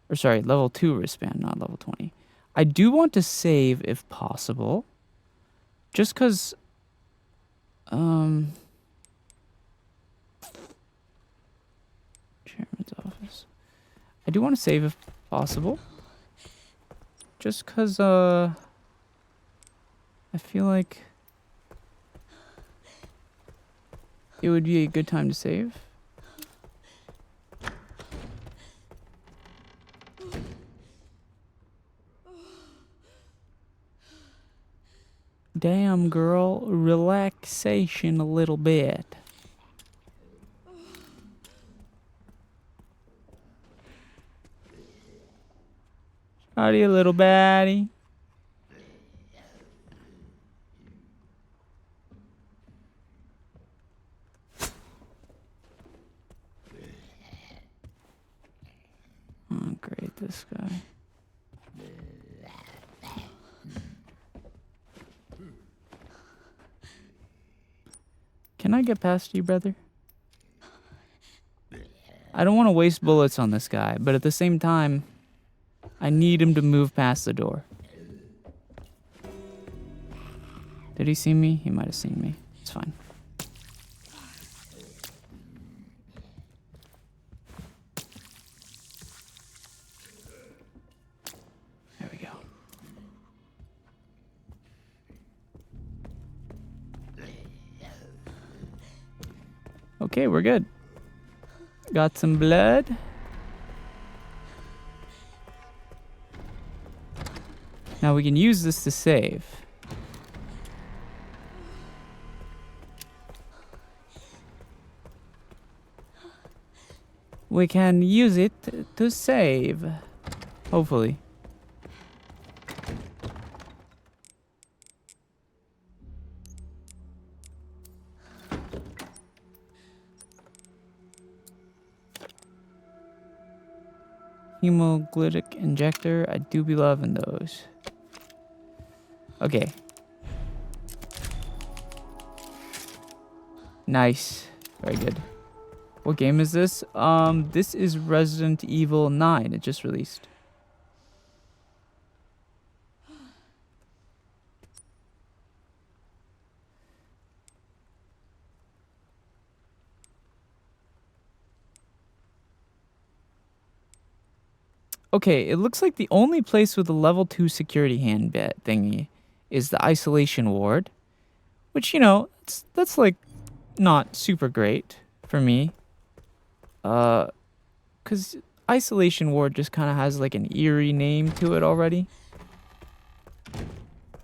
or sorry, level 2 wristband, not level 20. I do want to save if possible. Just because, Chairman's office. I do want to save if possible. Just because, I feel like it would be a good time to save. Damn, girl, relaxation a little bit. Howdy, little baddie. Oh, great, this guy. Can I get past you, brother? I don't want to waste bullets on this guy, but at the same time, I need him to move past the door. Did he see me? He might have seen me. It's fine. There we go. Okay, we're good. Got some blood. Now we can use this to save. We can use it to save. Hopefully. Hemoglytic injector. I do be loving those. Okay. Nice. Very good. What game is this? This is Resident Evil 9. It just released. Okay, it looks like the only place with a level 2 security hand bit thingy is the isolation ward, which, you know, that's like not super great for me. Cause isolation ward just kind of has like an eerie name to it already.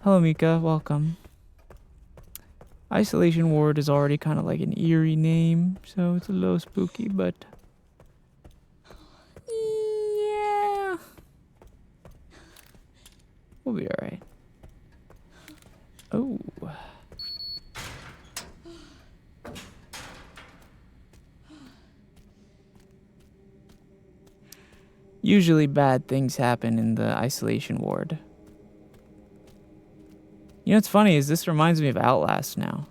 Hello, Mika, welcome. Isolation ward is already kind of like an eerie name, so it's a little spooky, but yeah, we'll be alright. Oh. Usually bad things happen in the isolation ward. You know what's funny is this reminds me of Outlast now.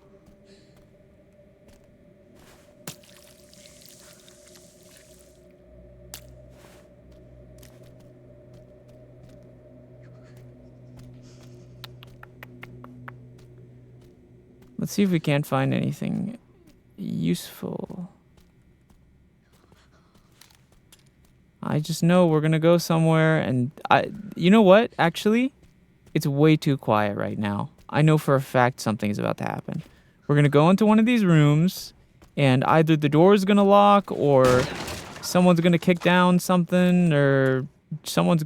Let's see if we can't find anything useful. I just know we're gonna go somewhere and you know what? Actually, it's way too quiet right now. I know for a fact something is about to happen. We're gonna go into one of these rooms and either the door is gonna lock or someone's gonna kick down something or Something's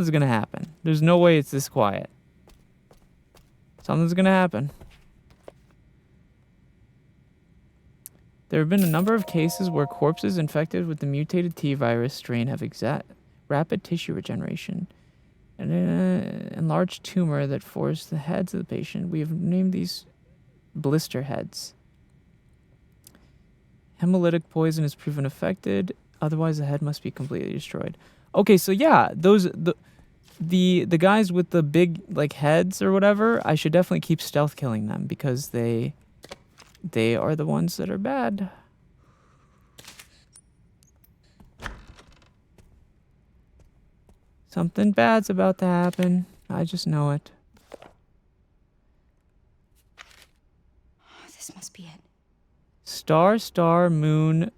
gonna happen. There's no way it's this quiet. Something's gonna happen. There have been a number of cases where corpses infected with the mutated T virus strain have rapid tissue regeneration. And an enlarged tumor that forced the heads of the patient. We have named these blister heads. Hemolytic poison is proven affected. Otherwise, the head must be completely destroyed. Okay, so yeah, the guys with the big like heads or whatever, I should definitely keep stealth killing them because they are the ones that are bad. Something bad's about to happen. I just know it. This must be it. Star, star, moon,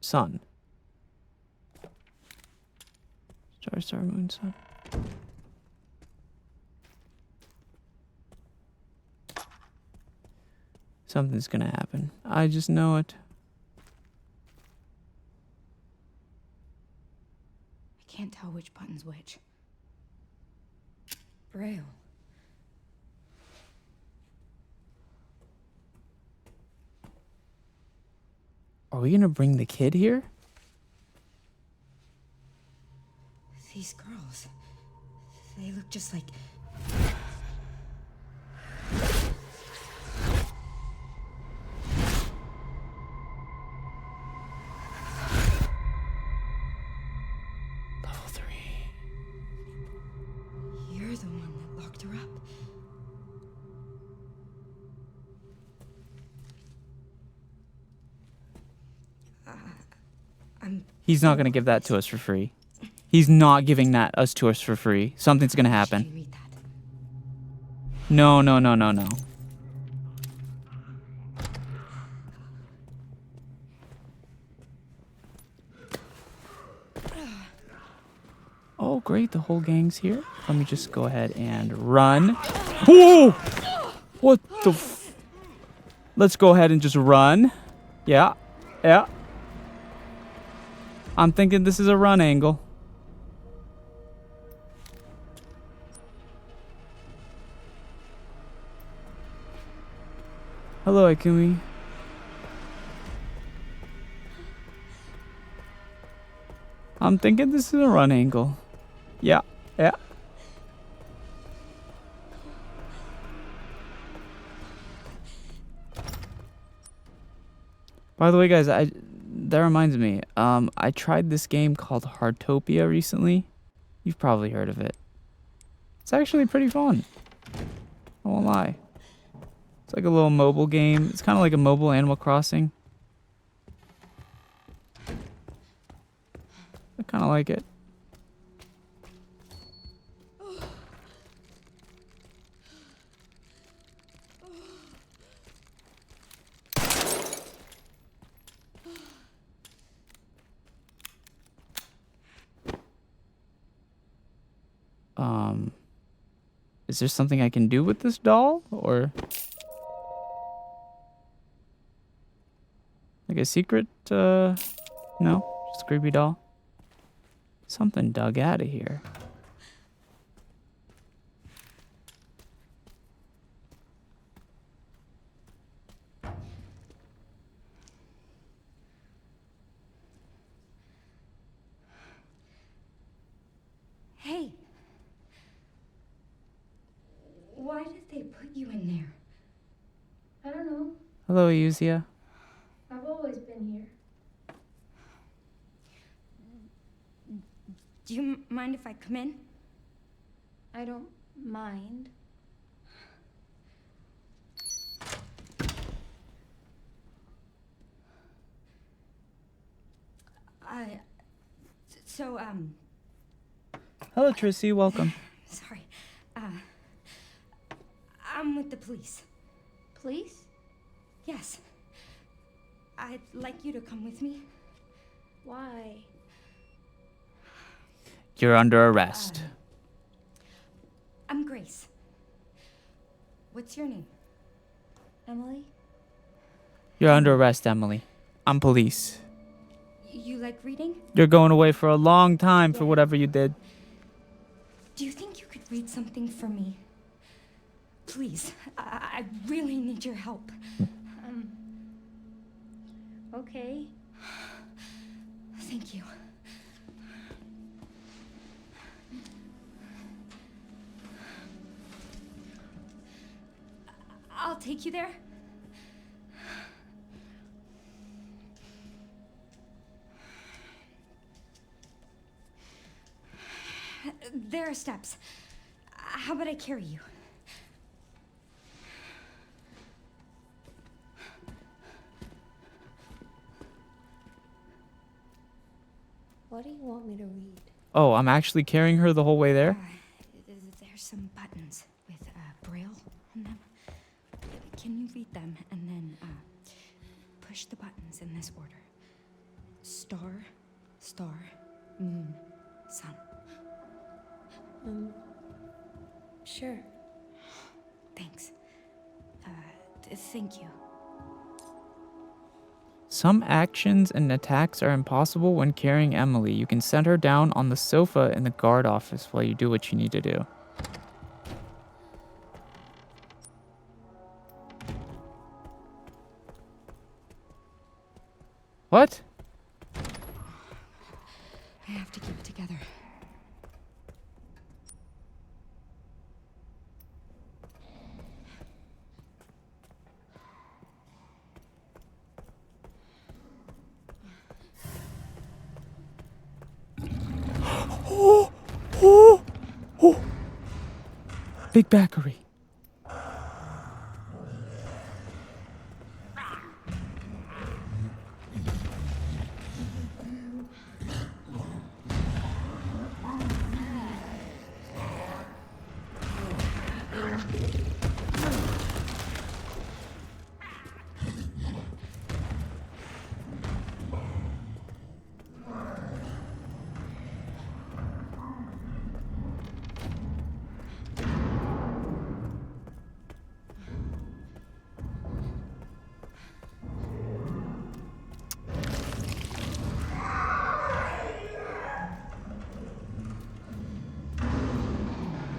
sun. Star, star, moon, sun. Something's gonna happen. I just know it. I can't tell which button's which. Braille. Are we gonna bring the kid here? These girls. They look just like. Level 3. You're the one that locked her up. He's not gonna give that to us for free. He's not giving that to us for free. Something's gonna happen. Should we read that? No, no, no, no, no. Oh, great. The whole gang's here. Let me just go ahead and run. Whoa! What the f... Let's go ahead and just run. Yeah. Yeah. I'm thinking this is a run angle. Hello, Ikumi. I'm thinking this is a run angle. Yeah, yeah. By the way, guys, that reminds me. I tried this game called Heartopia recently. You've probably heard of it. It's actually pretty fun. I won't lie. It's like a little mobile game. It's kind of like a mobile Animal Crossing. I kind of like it. Is there something I can do with this doll? Or like a secret, no? Just a creepy doll? Something dug out of here. Hey! Why did they put you in there? I don't know. Hello, Yuzia. I've always been here. Do you mind if I come in? I don't mind. So, Hello, Trissy. Welcome. sorry. I'm with the police. Police? Yes. I'd like you to come with me. Why? You're under arrest. I'm Grace. What's your name? Emily? You're under arrest, Emily. I'm police. You like reading? You're going away for a long time for whatever you did. Do you think you could read something for me? Please, I really need your help. Okay. Thank you. I'll take you there. There are steps. How about I carry you? What do you want me to read? Oh, I'm actually carrying her the whole way there? There's some buttons with braille on them. Can you read them and then push the buttons in this order? Star, star, moon, sun. Sure. Thanks. Thank you. Some actions and attacks are impossible when carrying Emily. You can set her down on the sofa in the guard office while you do what you need to do. What? I have to keep it together. Big Backery.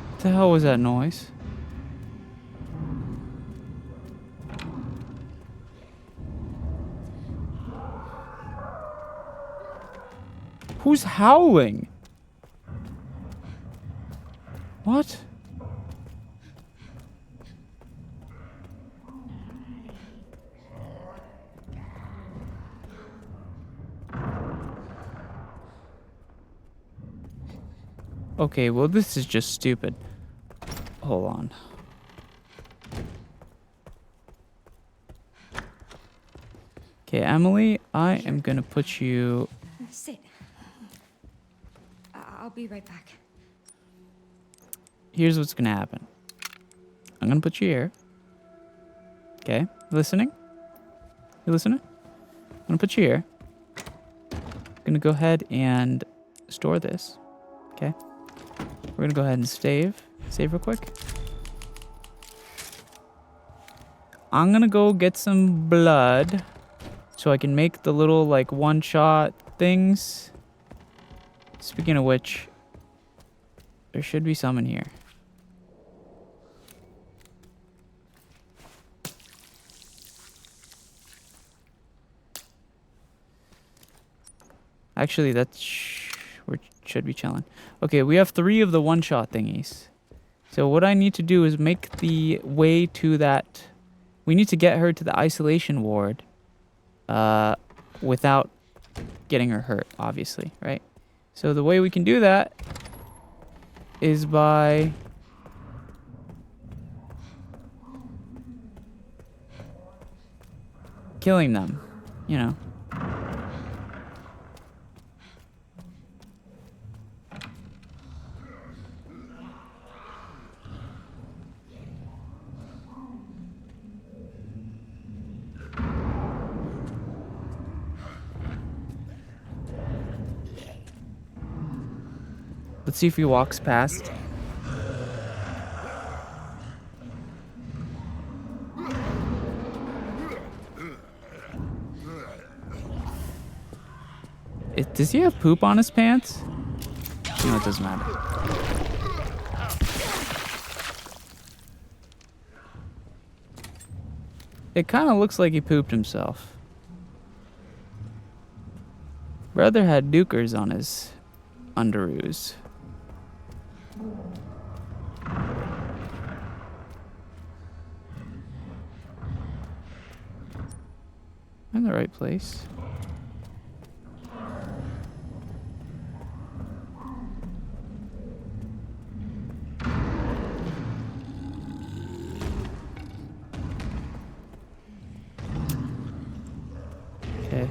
What the hell was that noise? Who's howling? What? Okay, well this is just stupid. Hold on. Okay, Emily, I am gonna put you... Sit. I'll be right back. Here's what's gonna happen. I'm gonna put you here. Okay, listening? You listening? I'm gonna put you here. Gonna go ahead and store this. Okay. We're gonna go ahead and save. Save real quick. I'm gonna go get some blood so I can make the little like one-shot things. Speaking of which, there should be some in here. Actually, we should be chilling. Okay, we have 3 of the one-shot thingies. So what I need to do is make the way to that... We need to get her to the isolation ward without getting her hurt, obviously, right? So the way we can do that is by... killing them, you know. Let's see if he walks past. Does he have poop on his pants? You know, it doesn't matter. It kind of looks like he pooped himself. Brother had dukers on his underoos. I'm in the right place. Okay.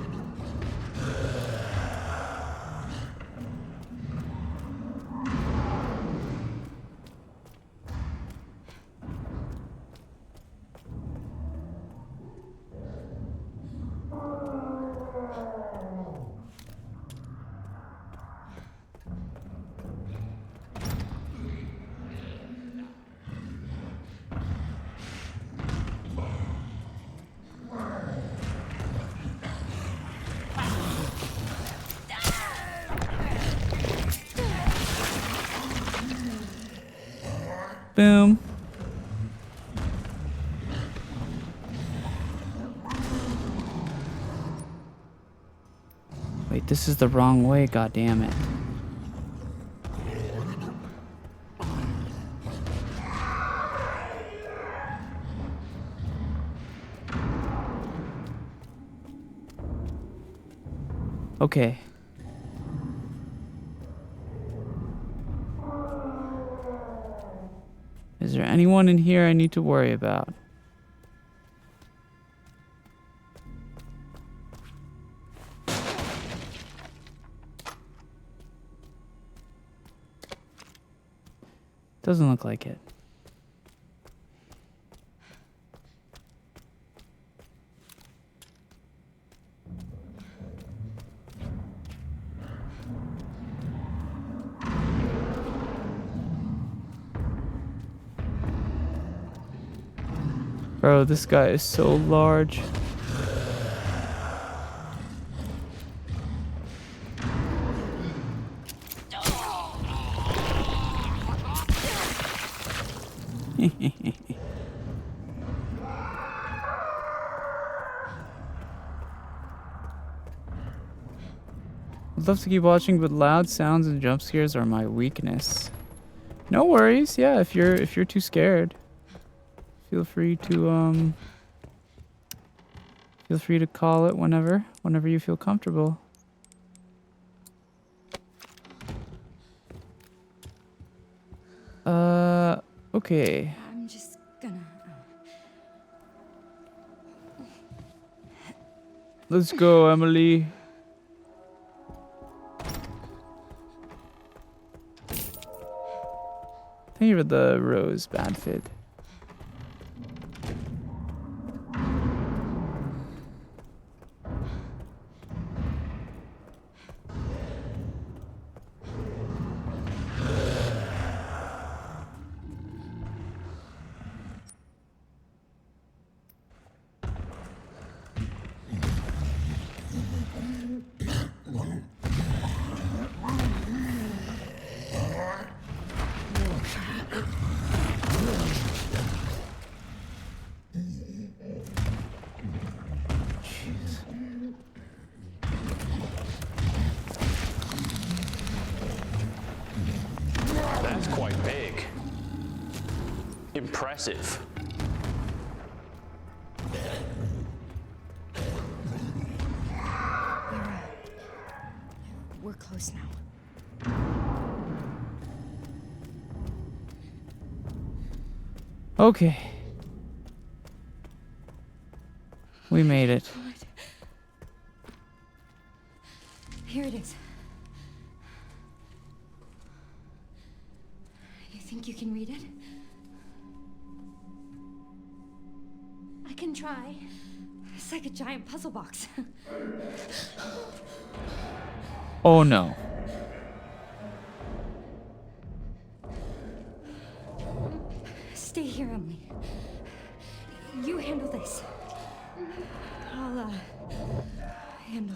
Boom. Wait, this is the wrong way, god damn it. Okay. Is there anyone in here I need to worry about? Doesn't look like it. Bro, this guy is so large. I'd love to keep watching, but loud sounds and jump scares are my weakness. No worries, yeah, if you're too scared. Feel free to call it whenever you feel comfortable. Okay. I'm just gonna. Let's go, Emily. Thank you for the rose, bad fit. That's quite big. Impressive. We're close now. Okay. We made it. Here it is. You think you can read it? I can try. It's like a giant puzzle box. Oh no. Stay here, Emily. You handle this. I'll handle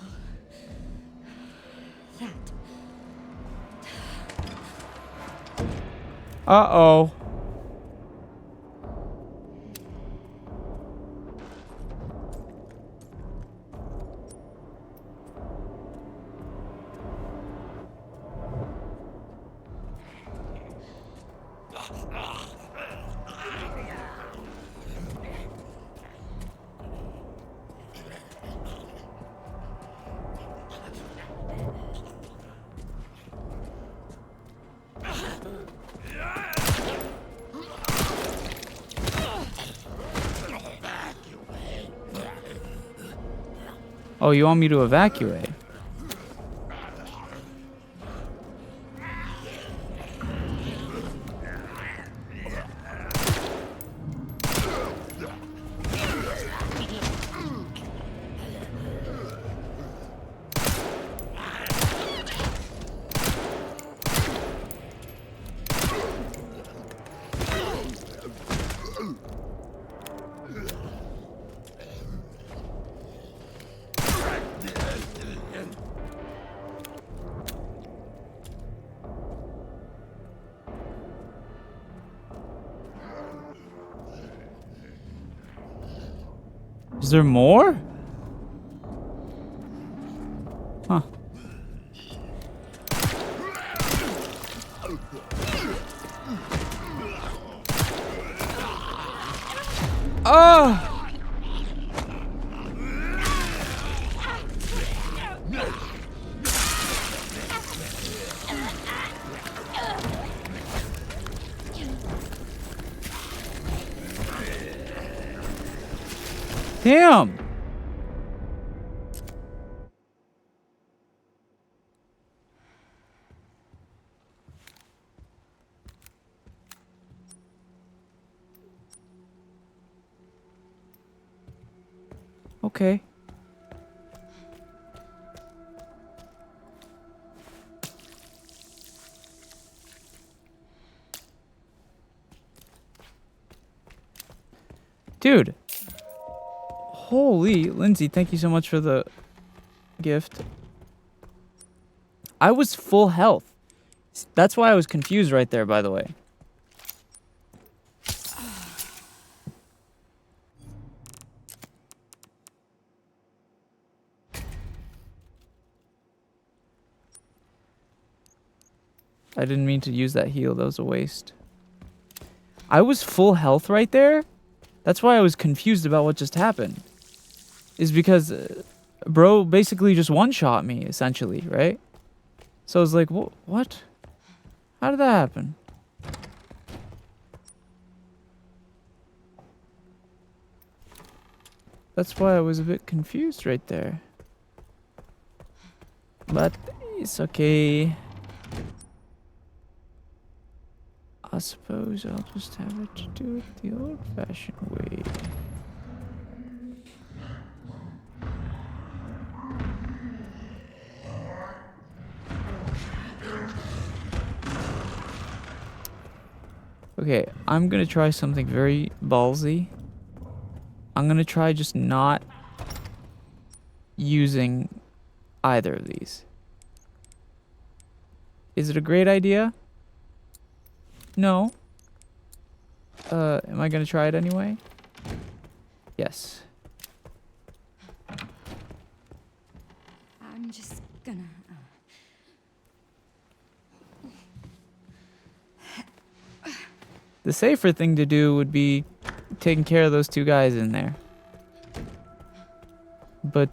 that. Uh-oh. Oh, you want me to evacuate? Is there more? Huh. Oh! Damn! Okay. Dude. Holy, Lindsay, thank you so much for the gift. I was full health. That's why I was confused right there, by the way. I didn't mean to use that heal. That was a waste. I was full health right there. That's why I was confused about what just happened. Is because bro basically just one-shot me, essentially, right? So I was like, what? How did that happen? That's why I was a bit confused right there. But it's okay. I suppose I'll just have it to do it the old-fashioned way. Okay, I'm gonna try something very ballsy. I'm gonna try just not using either of these. Is it a great idea? No. Am I gonna try it anyway? Yes. I'm just gonna. The safer thing to do would be taking care of those two guys in there. But,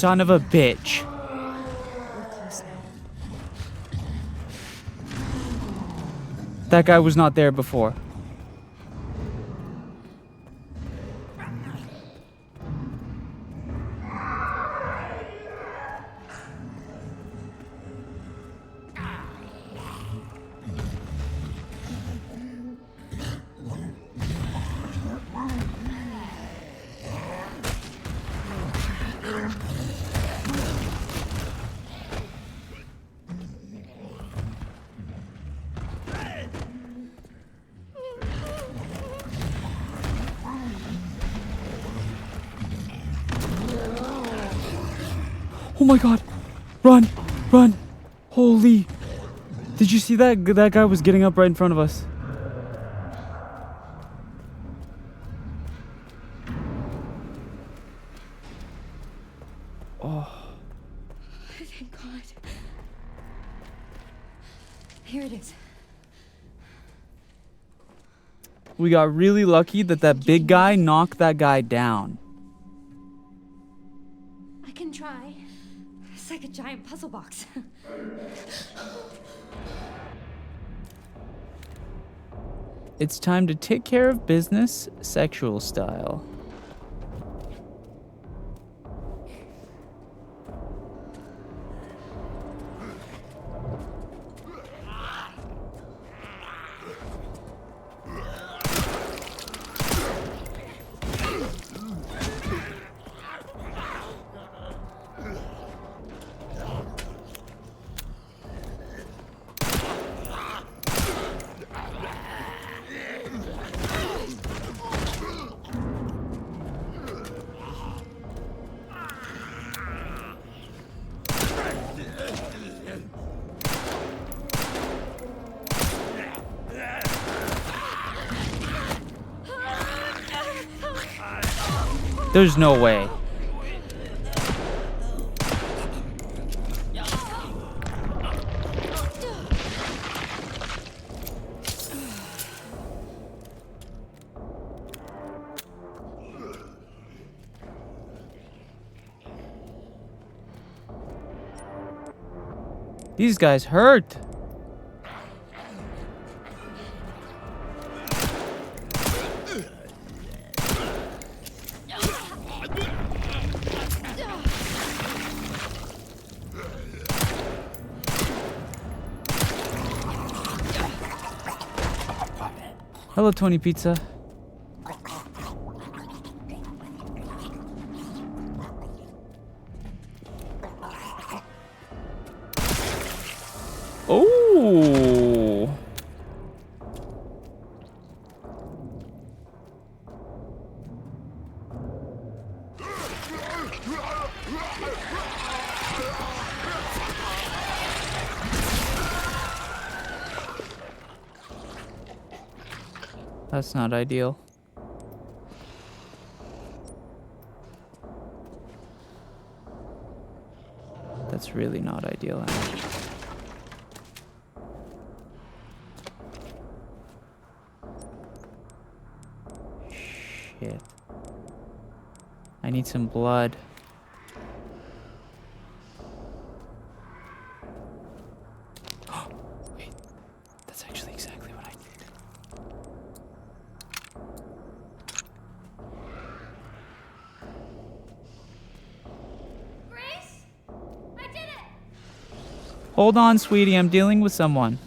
son of a bitch. We're close now. That guy was not there before. Oh my god. Run. Run. Holy. Did you see that? That guy was getting up right in front of us. Oh. Thank God. Here it is. We got really lucky that that big guy knocked that guy down. I can try. It's like a giant puzzle box. It's time to take care of business, sexual style. There's no way. These guys hurt. Hello, Tony Pizza. Oh. That's not ideal. That's really not ideal. Shit. I need some blood. Wait. That's actually exactly what I need. Grace? I did it! Hold on, sweetie. I'm dealing with someone.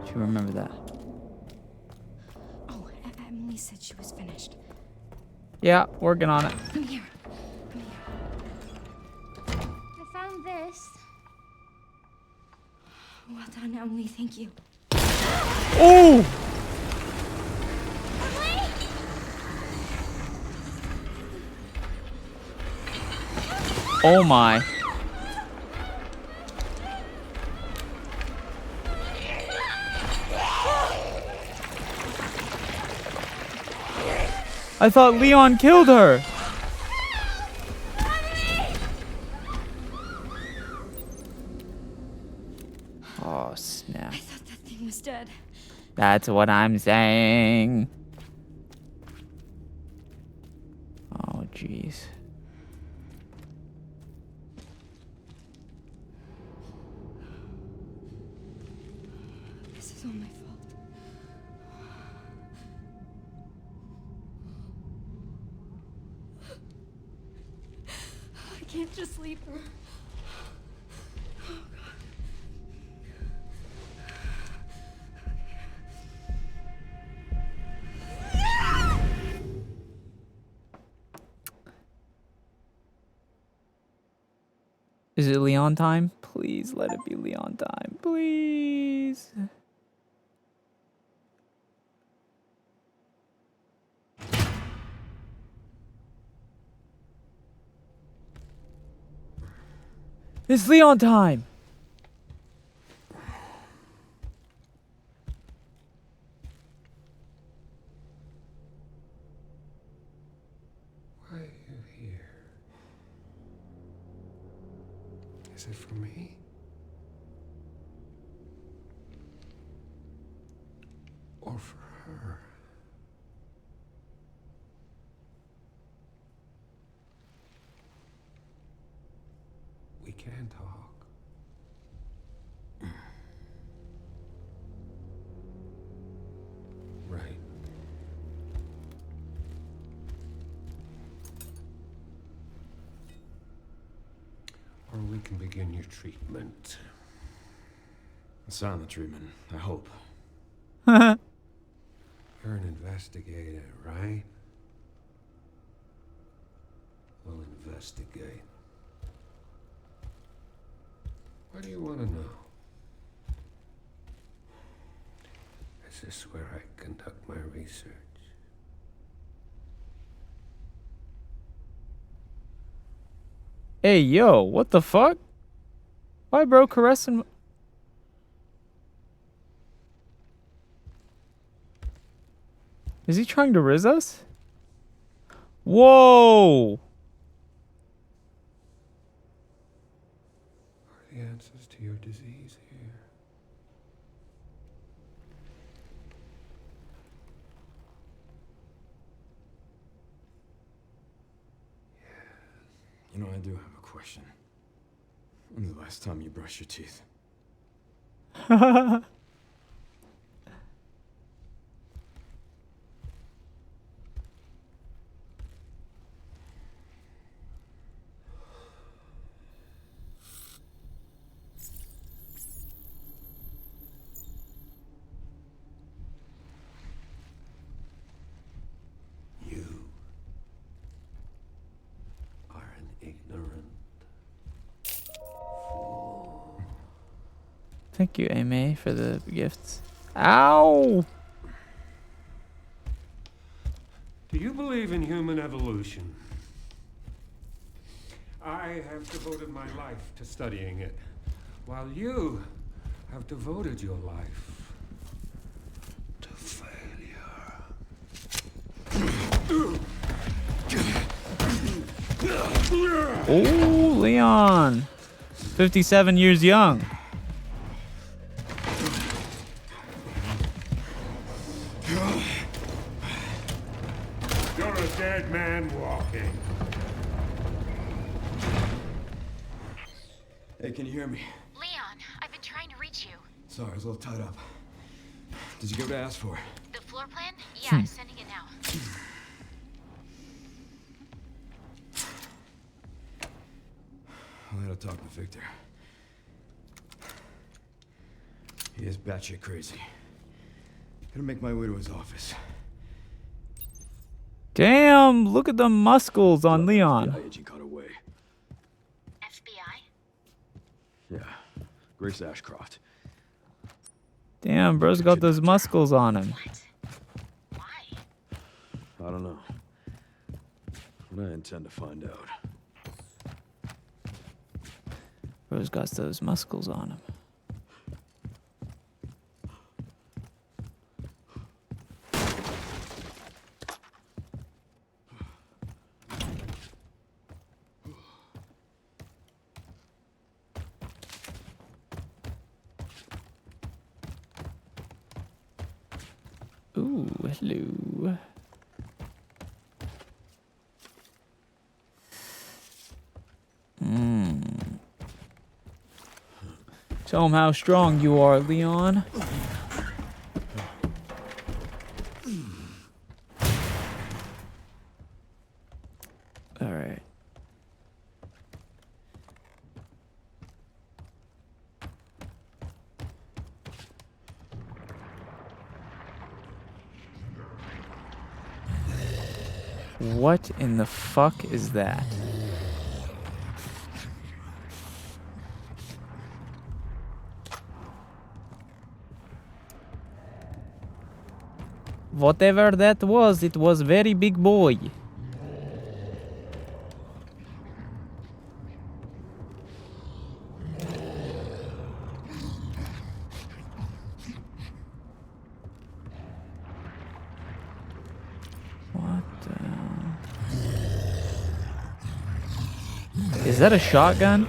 You remember that? Oh, Emily said she was finished. Yeah, working on it. Come here. I found this. Well done, Emily. Thank you. Oh! Oh my. I thought Leon killed her. Oh, snap. I thought that thing was dead. That's what I'm saying. Oh, jeez. This is all my fault. I can't just leave her. Is it Leon time? Please let it be Leon time. Please. It's Leon time. Why are you here? Is it for me? Or for her? We can talk. Right. Or we can begin your treatment. A silent treatment, I hope. You're an investigator, right? We'll investigate. What do you want to know? Is this where I conduct my research? Hey, yo, what the fuck? Why, bro, caressing? Is he trying to riz us? Whoa! Are the answers to your disease here? You know, I do have a question. When's the last time you brushed your teeth? You are an ignorant fool. Thank you, Ame, for the gifts. Ow! Do you believe in human evolution? I have devoted my life to studying it, while you have devoted your life to failure. Oh, Leon. 57 years young. You're a dead man walking. Hey, can you hear me? Leon, I've been trying to reach you. Sorry, I was a little tied up. Did you get what I asked for? The floor plan? Yeah, I'm sending it now. I had to talk to Victor. He is batshit crazy. Gonna make my way to his office. Damn, look at the muscles on FBI Leon. agent got away. FBI? Yeah, Grace Ashcroft. Damn, bro's got those muscles on him. What? Why? I don't know. But I intend to find out. Bro's got those muscles on him. Ooh, hello. Tell him how strong you are, Leon. Alright. What in the fuck is that? Whatever that was, it was very big boy. Is that a shotgun?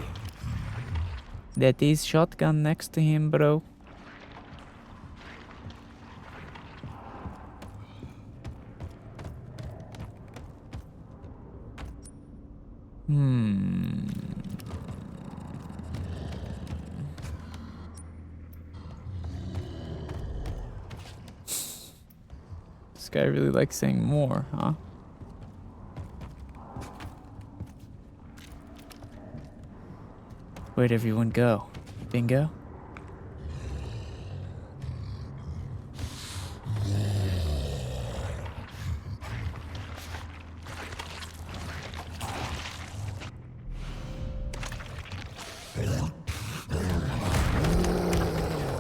That is shotgun next to him, bro. This guy really likes saying more, huh? Where'd everyone go? Bingo?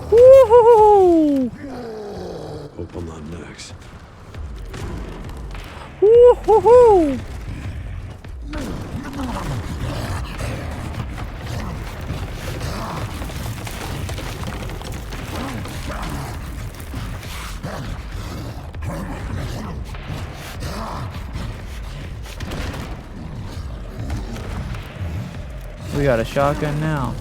Woohoo! Hope I'm not next. Woohoo! We got a shotgun now.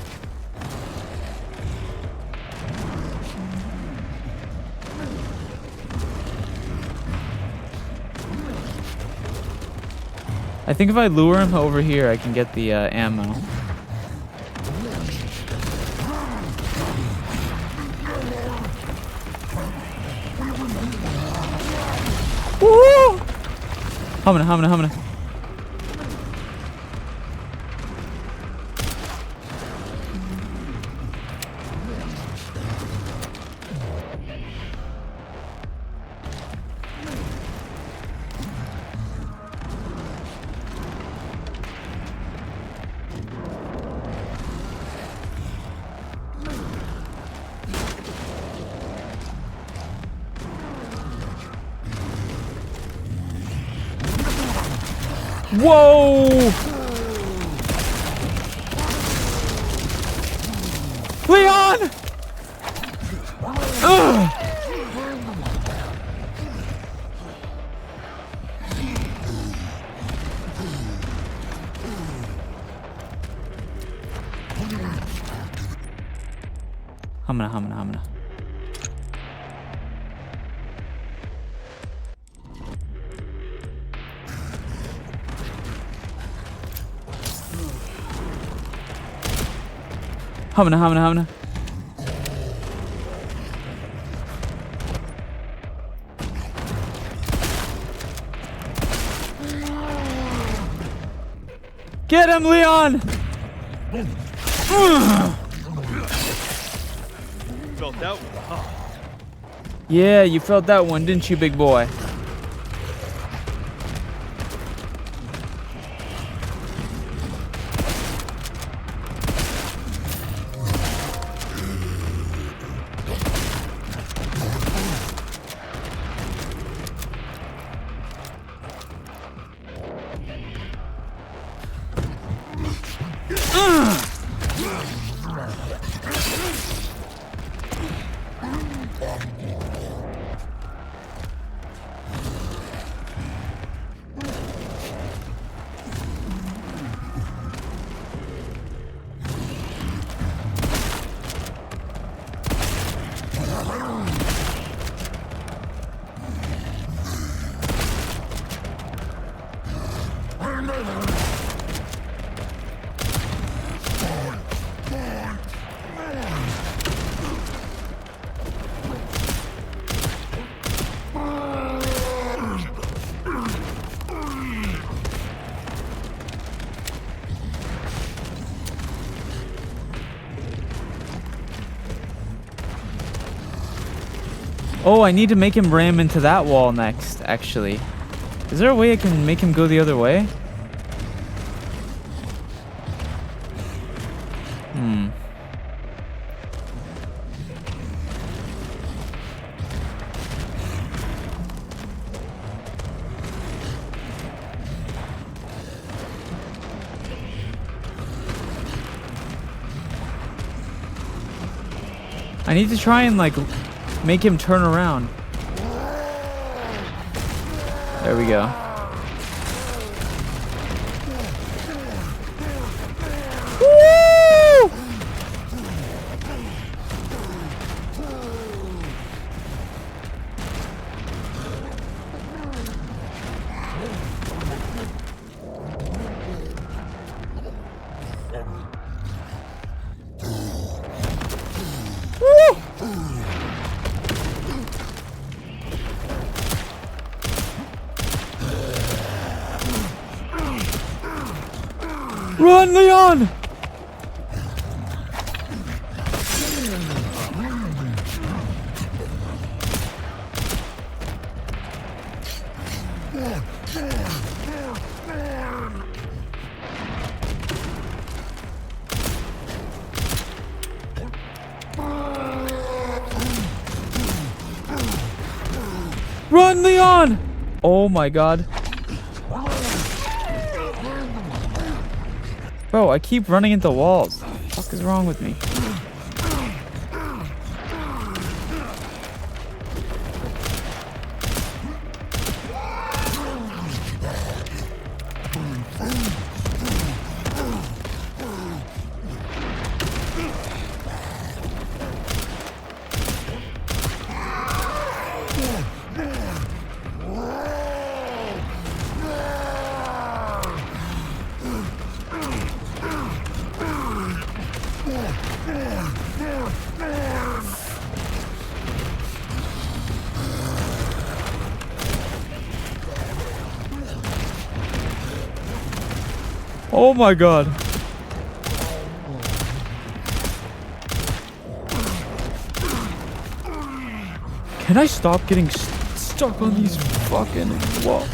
I think if I lure him over here, I can get the ammo. Woo! Humana. Whoa! Leon! Ugh! Humana. Humana. Get him, Leon! Felt that one, huh? Yeah, you felt that one, didn't you, big boy? Oh, I need to make him ram into that wall next, actually. Is there a way I can make him go the other way? I need to try and, like, make him turn around. There we go. Woo! Run, Leon! Run, Leon! Oh my god. Bro, I keep running into walls. What the fuck is wrong with me? Oh my god. Can I stop getting stuck on these fucking walls?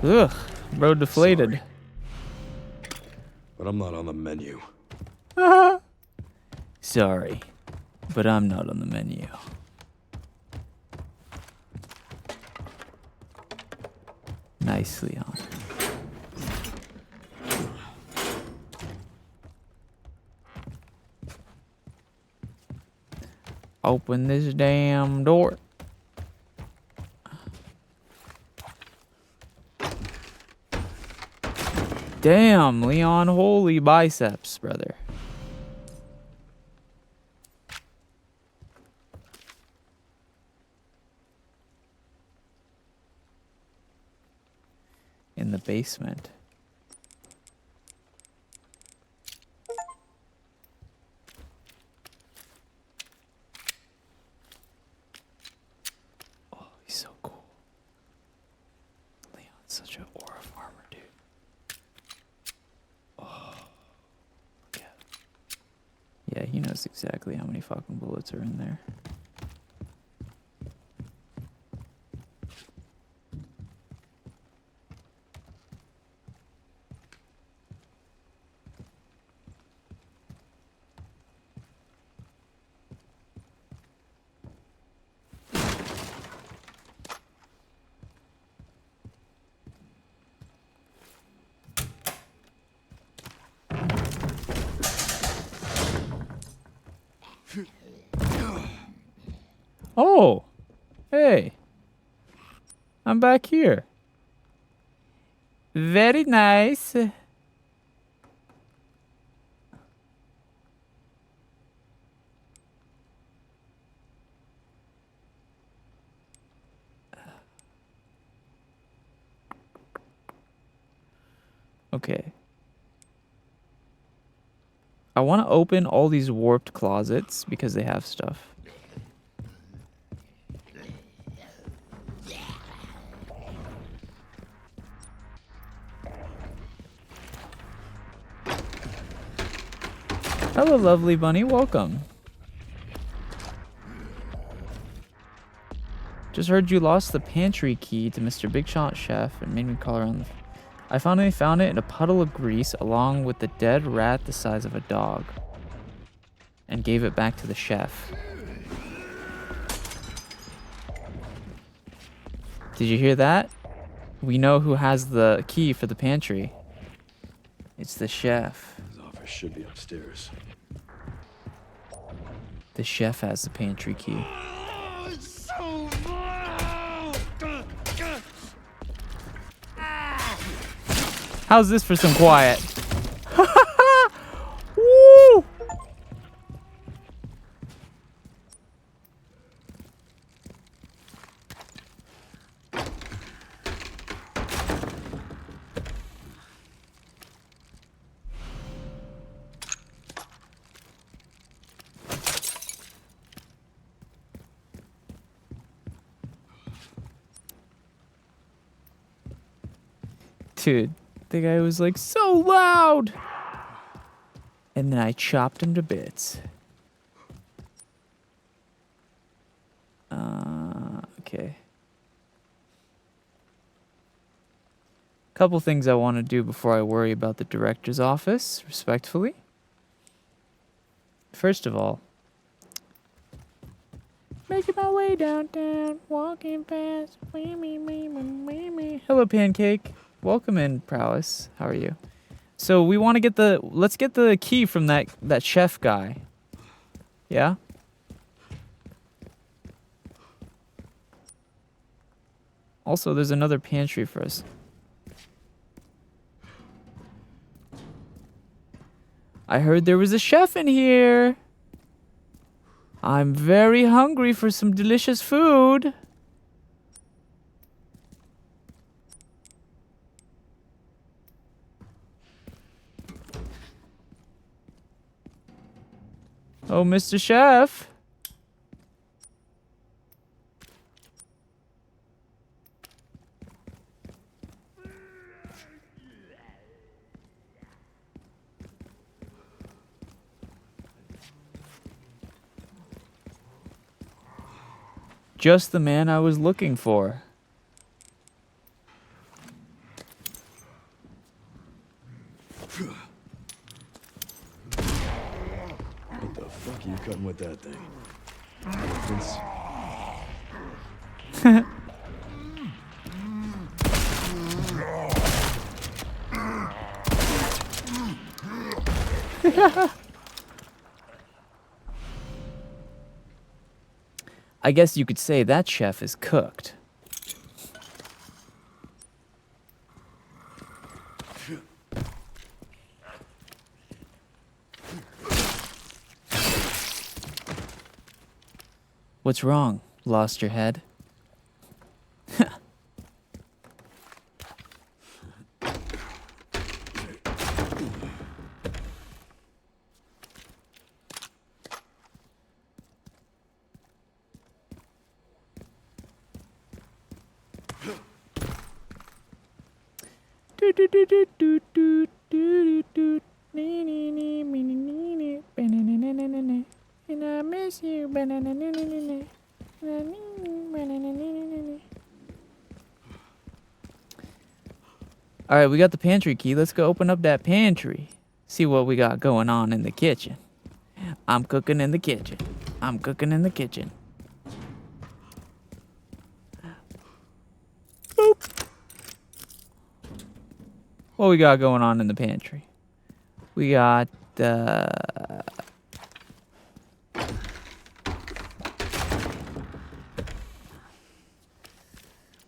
Ugh, bro deflated. Sorry, but I'm not on the menu. Sorry, but I'm not on the menu. Nice, Leon. Open this damn door. Damn, Leon, holy biceps, brother. In the basement. Oh, he's so cool. Leon's such an aura farmer, dude. Oh, look at him. Yeah, he knows exactly how many fucking bullets are in there. Oh, Hey. I'm back here. Very nice. Okay. I want to open all these warped closets because they have stuff. Hello, lovely bunny. Welcome. Just heard you lost the pantry key to Mr. Big Shot Chef and made me call around the... I finally found it in a puddle of grease along with the dead rat the size of a dog. And gave it back to the chef. Did you hear that? We know who has the key for the pantry. It's the chef. His office should be upstairs. The chef has the pantry key. How's this for some quiet? Woo! Dude, the guy was like so loud. And then I chopped him to bits. Okay. Couple things I want to do before I worry about the director's office, respectfully. First of all, making my way downtown, walking fast. Hello, Pancake. Welcome in, Prowess. How are you? So we want to get let's get the key from that chef guy. Yeah? Also, there's another pantry for us. I heard there was a chef in here. I'm very hungry for some delicious food. Oh, Mr. Chef. Just the man I was looking for. What the fuck are you cutting with that thing? I guess you could say that chef is cooked. What's wrong? Lost your head? And I miss you. All right, we got the pantry key. Let's go open up that pantry. See what we got going on in the kitchen. I'm cooking in the kitchen. I'm cooking in the kitchen. Boop. What we got going on in the pantry? We got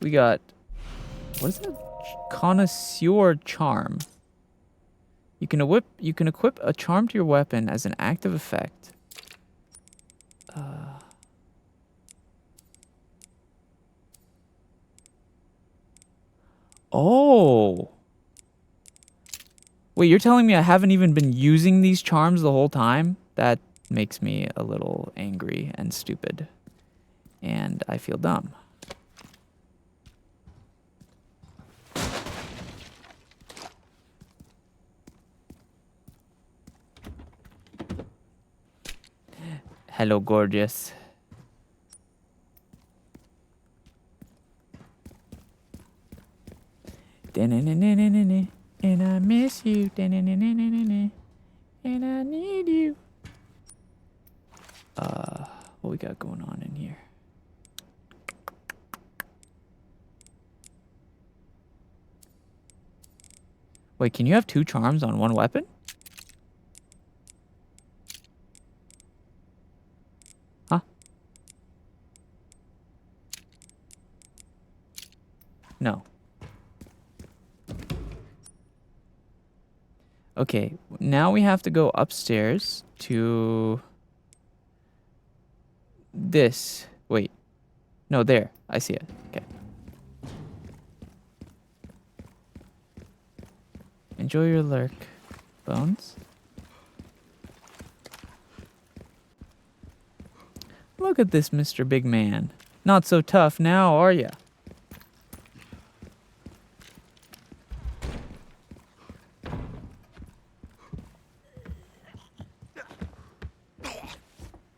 We got, what is that? Connoisseur charm. You can equip a charm to your weapon as an active effect. Oh. Wait, you're telling me I haven't even been using these charms the whole time? That makes me a little angry and stupid. And I feel dumb. Hello, gorgeous. And I miss you. And I need you. What we got going on in here? Wait, can you have 2 charms on one weapon? Huh? No. Okay, now we have to go upstairs to this. Wait. No, there. I see it. Okay. Enjoy your lurk, Bones. Look at this, Mr. Big Man. Not so tough now, are ya?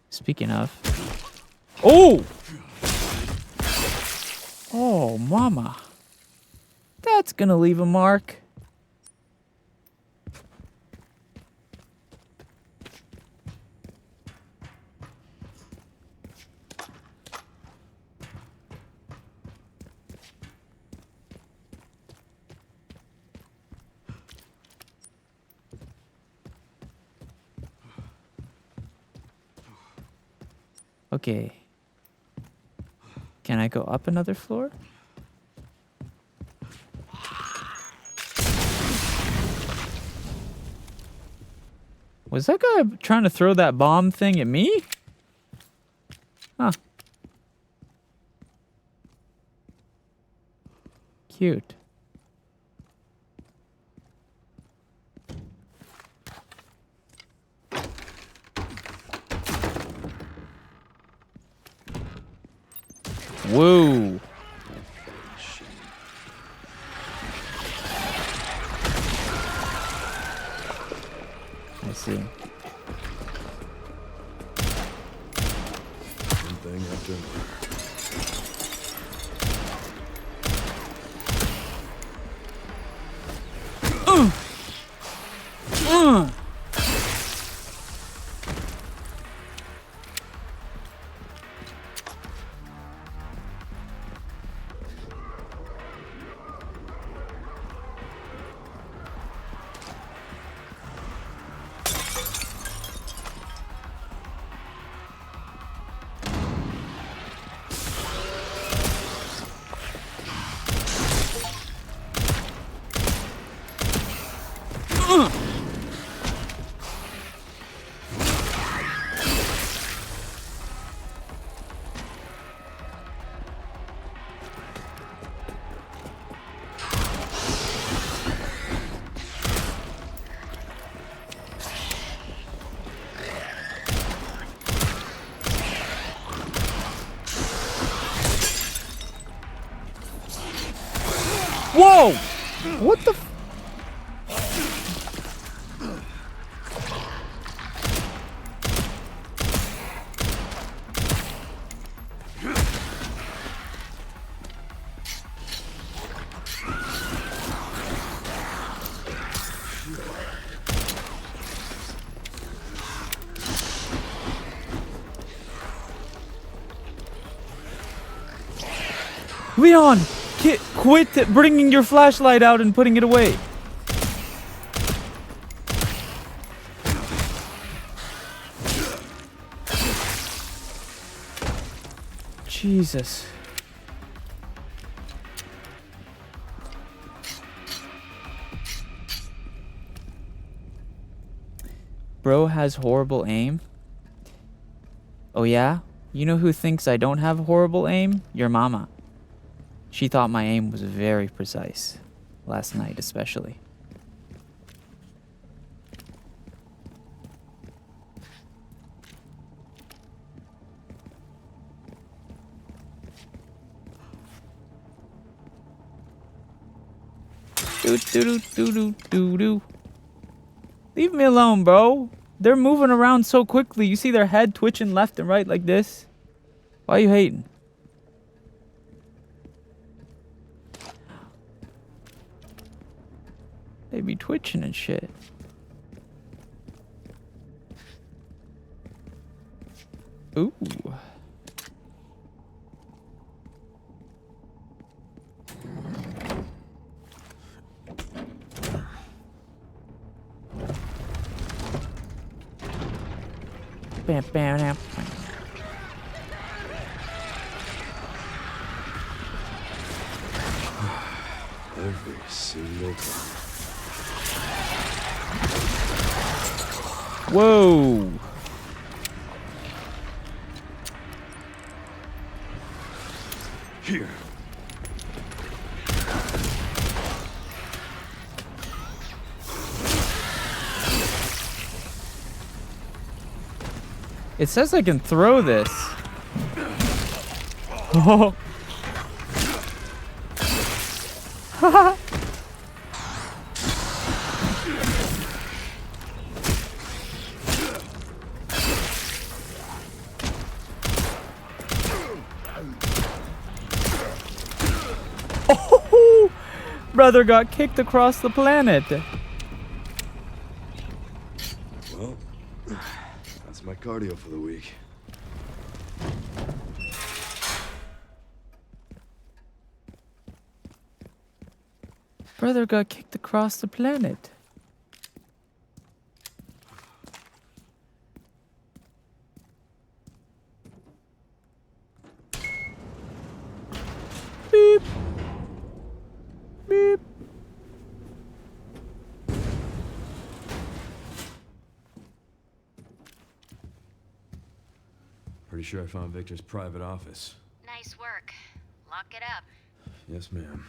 Speaking of. Oh! Oh, mama. That's gonna leave a mark. Okay. Can I go up another floor? Was that guy trying to throw that bomb thing at me? Huh. Cute. Whoa. I see. One thing after another. Whoa! What the f- Leon! Quit bringing your flashlight out and putting it away. Jesus. Bro has horrible aim. Oh yeah? You know who thinks I don't have horrible aim? Your mama. She thought my aim was very precise. Last night especially. Do do do do do do do. Leave me alone, bro. They're moving around so quickly. You see their head twitching left and right like this. Why are you hating? They be twitching and shit. Ooh. Bam, bam, bam. Every single time. Whoa. Here. It says I can throw this. Oh. Oh, brother got kicked across the planet. Well, that's my cardio for the week. Brother got kicked across the planet. Beep. Beep. Pretty sure I found Victor's private office. Nice work. Lock it up. Yes, ma'am.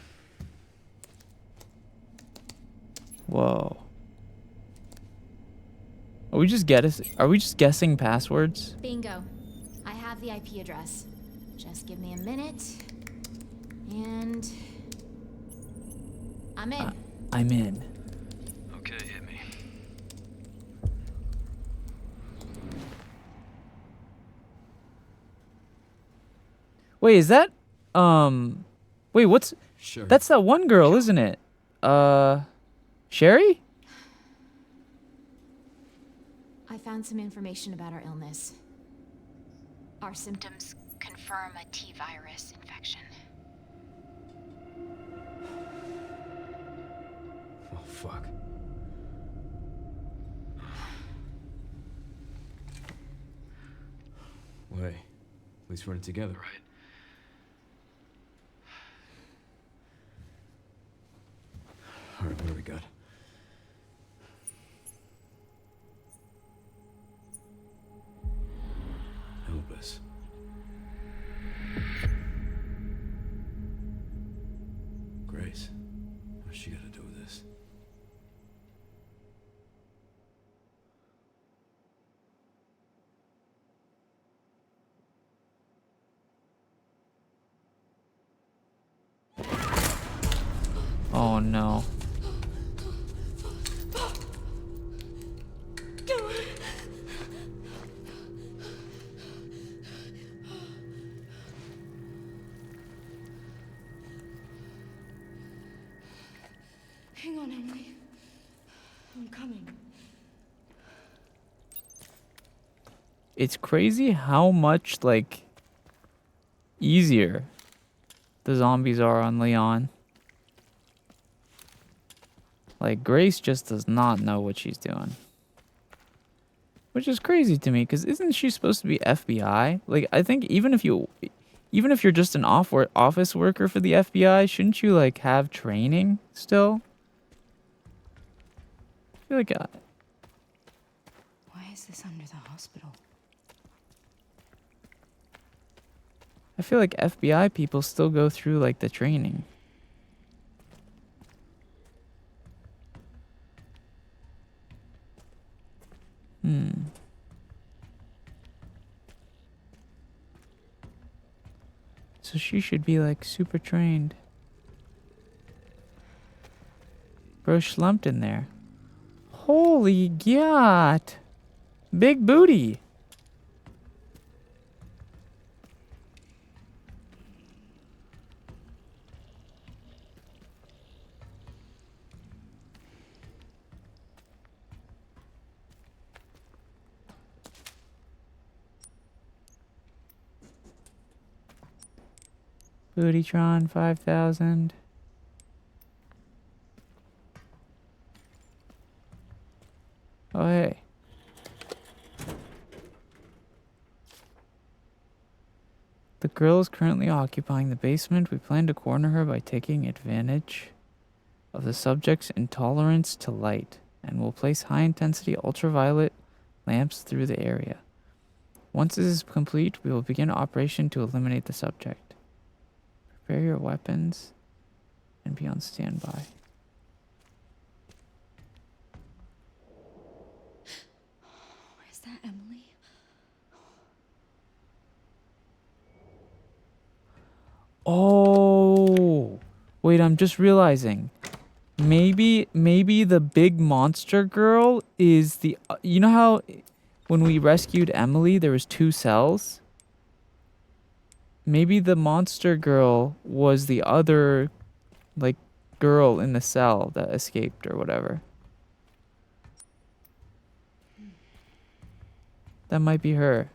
Whoa. Are we just guessing passwords? Bingo. I have the IP address. Just give me a minute. And I'm in. I'm in. Okay, hit me. Wait, is that wait, what's Sure. that's that one girl, isn't it? Sherry? I found some information about our illness. Our symptoms. Symptoms confirm a T-virus infection. Oh, fuck. Wait. At least we're in it together, right? All right, what do we got? Elvis. Grace. What's she got to do with this? Oh no. Hang on, Emily. I'm coming. It's crazy how much like easier the zombies are on Leon. Like Grace just does not know what she's doing. Which is crazy to me, because isn't she supposed to be FBI? Like, I think even if you're just an office worker for the FBI, shouldn't you like have training still? I feel like is this under the hospital? I feel like FBI people still go through like the training. So she should be like super trained. Bro slumped in there. Holy god. Big booty. Bootytron 5000. Oh, hey. The girl is currently occupying the basement. We plan to corner her by taking advantage of the subject's intolerance to light, and will place high-intensity ultraviolet lamps through the area. Once this is complete, we will begin operation to eliminate the subject. Prepare your weapons and be on standby. Is that Emily? Oh, wait, I'm just realizing. Maybe the big monster girl is the... you know how when we rescued Emily, there was 2 cells? Maybe the monster girl was the other, like, girl in the cell that escaped or whatever. That might be her.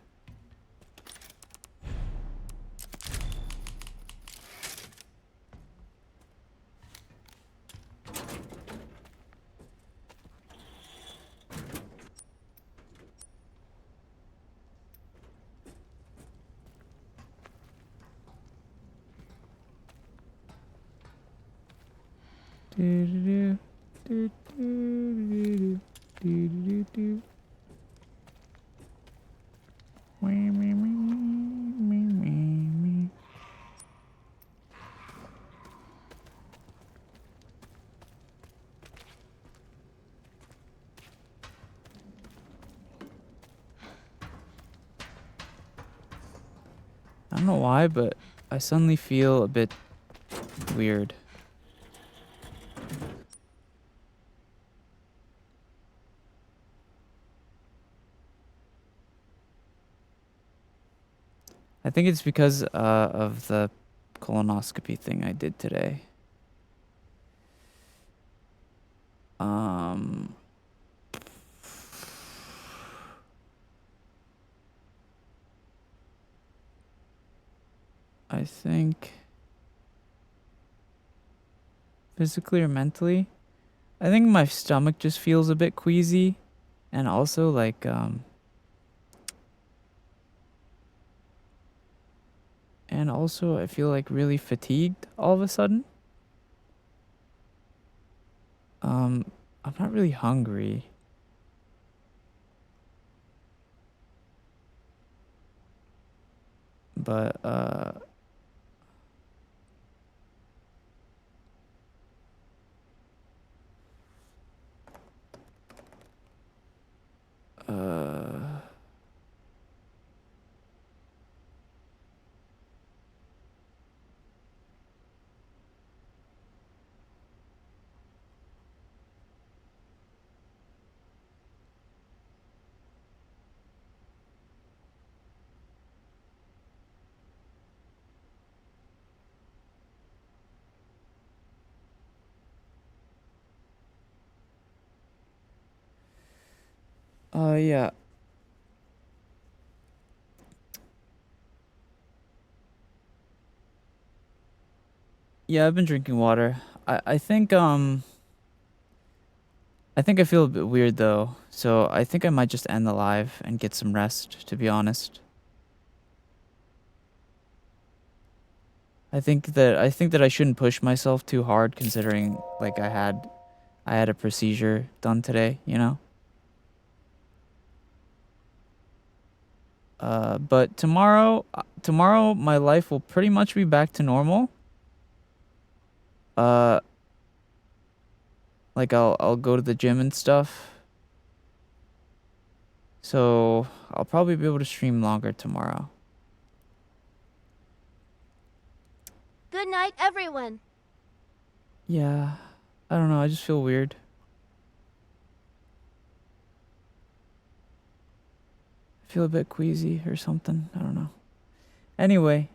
Do do do do do do do. I don't know why, but I suddenly feel a bit weird. I think it's because of the colonoscopy thing I did today. I think physically or mentally, I think my stomach just feels a bit queasy, and also like and also I feel like really fatigued all of a sudden. I'm not really hungry. But yeah. Yeah, I've been drinking water. I think I feel a bit weird though, so I think I might just end the live and get some rest, to be honest. I think that I shouldn't push myself too hard, considering like I had a procedure done today, you know? But tomorrow my life will pretty much be back to normal. Like I'll go to the gym and stuff. So I'll probably be able to stream longer tomorrow. Good night, everyone. Yeah, I don't know. I just feel weird. I feel a bit queasy or something. I don't know. Anyway,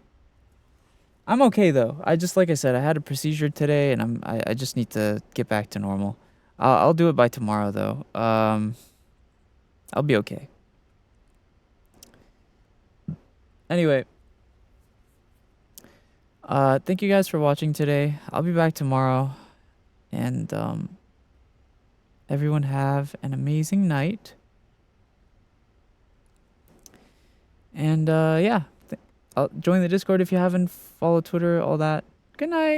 I'm okay though. Like I said, I had a procedure today, and I just need to get back to normal. I'll do it by tomorrow though. I'll be okay. Anyway, thank you guys for watching today. I'll be back tomorrow, and everyone have an amazing night. And yeah, I'll join the Discord if you haven't. Follow Twitter, all that. Good night.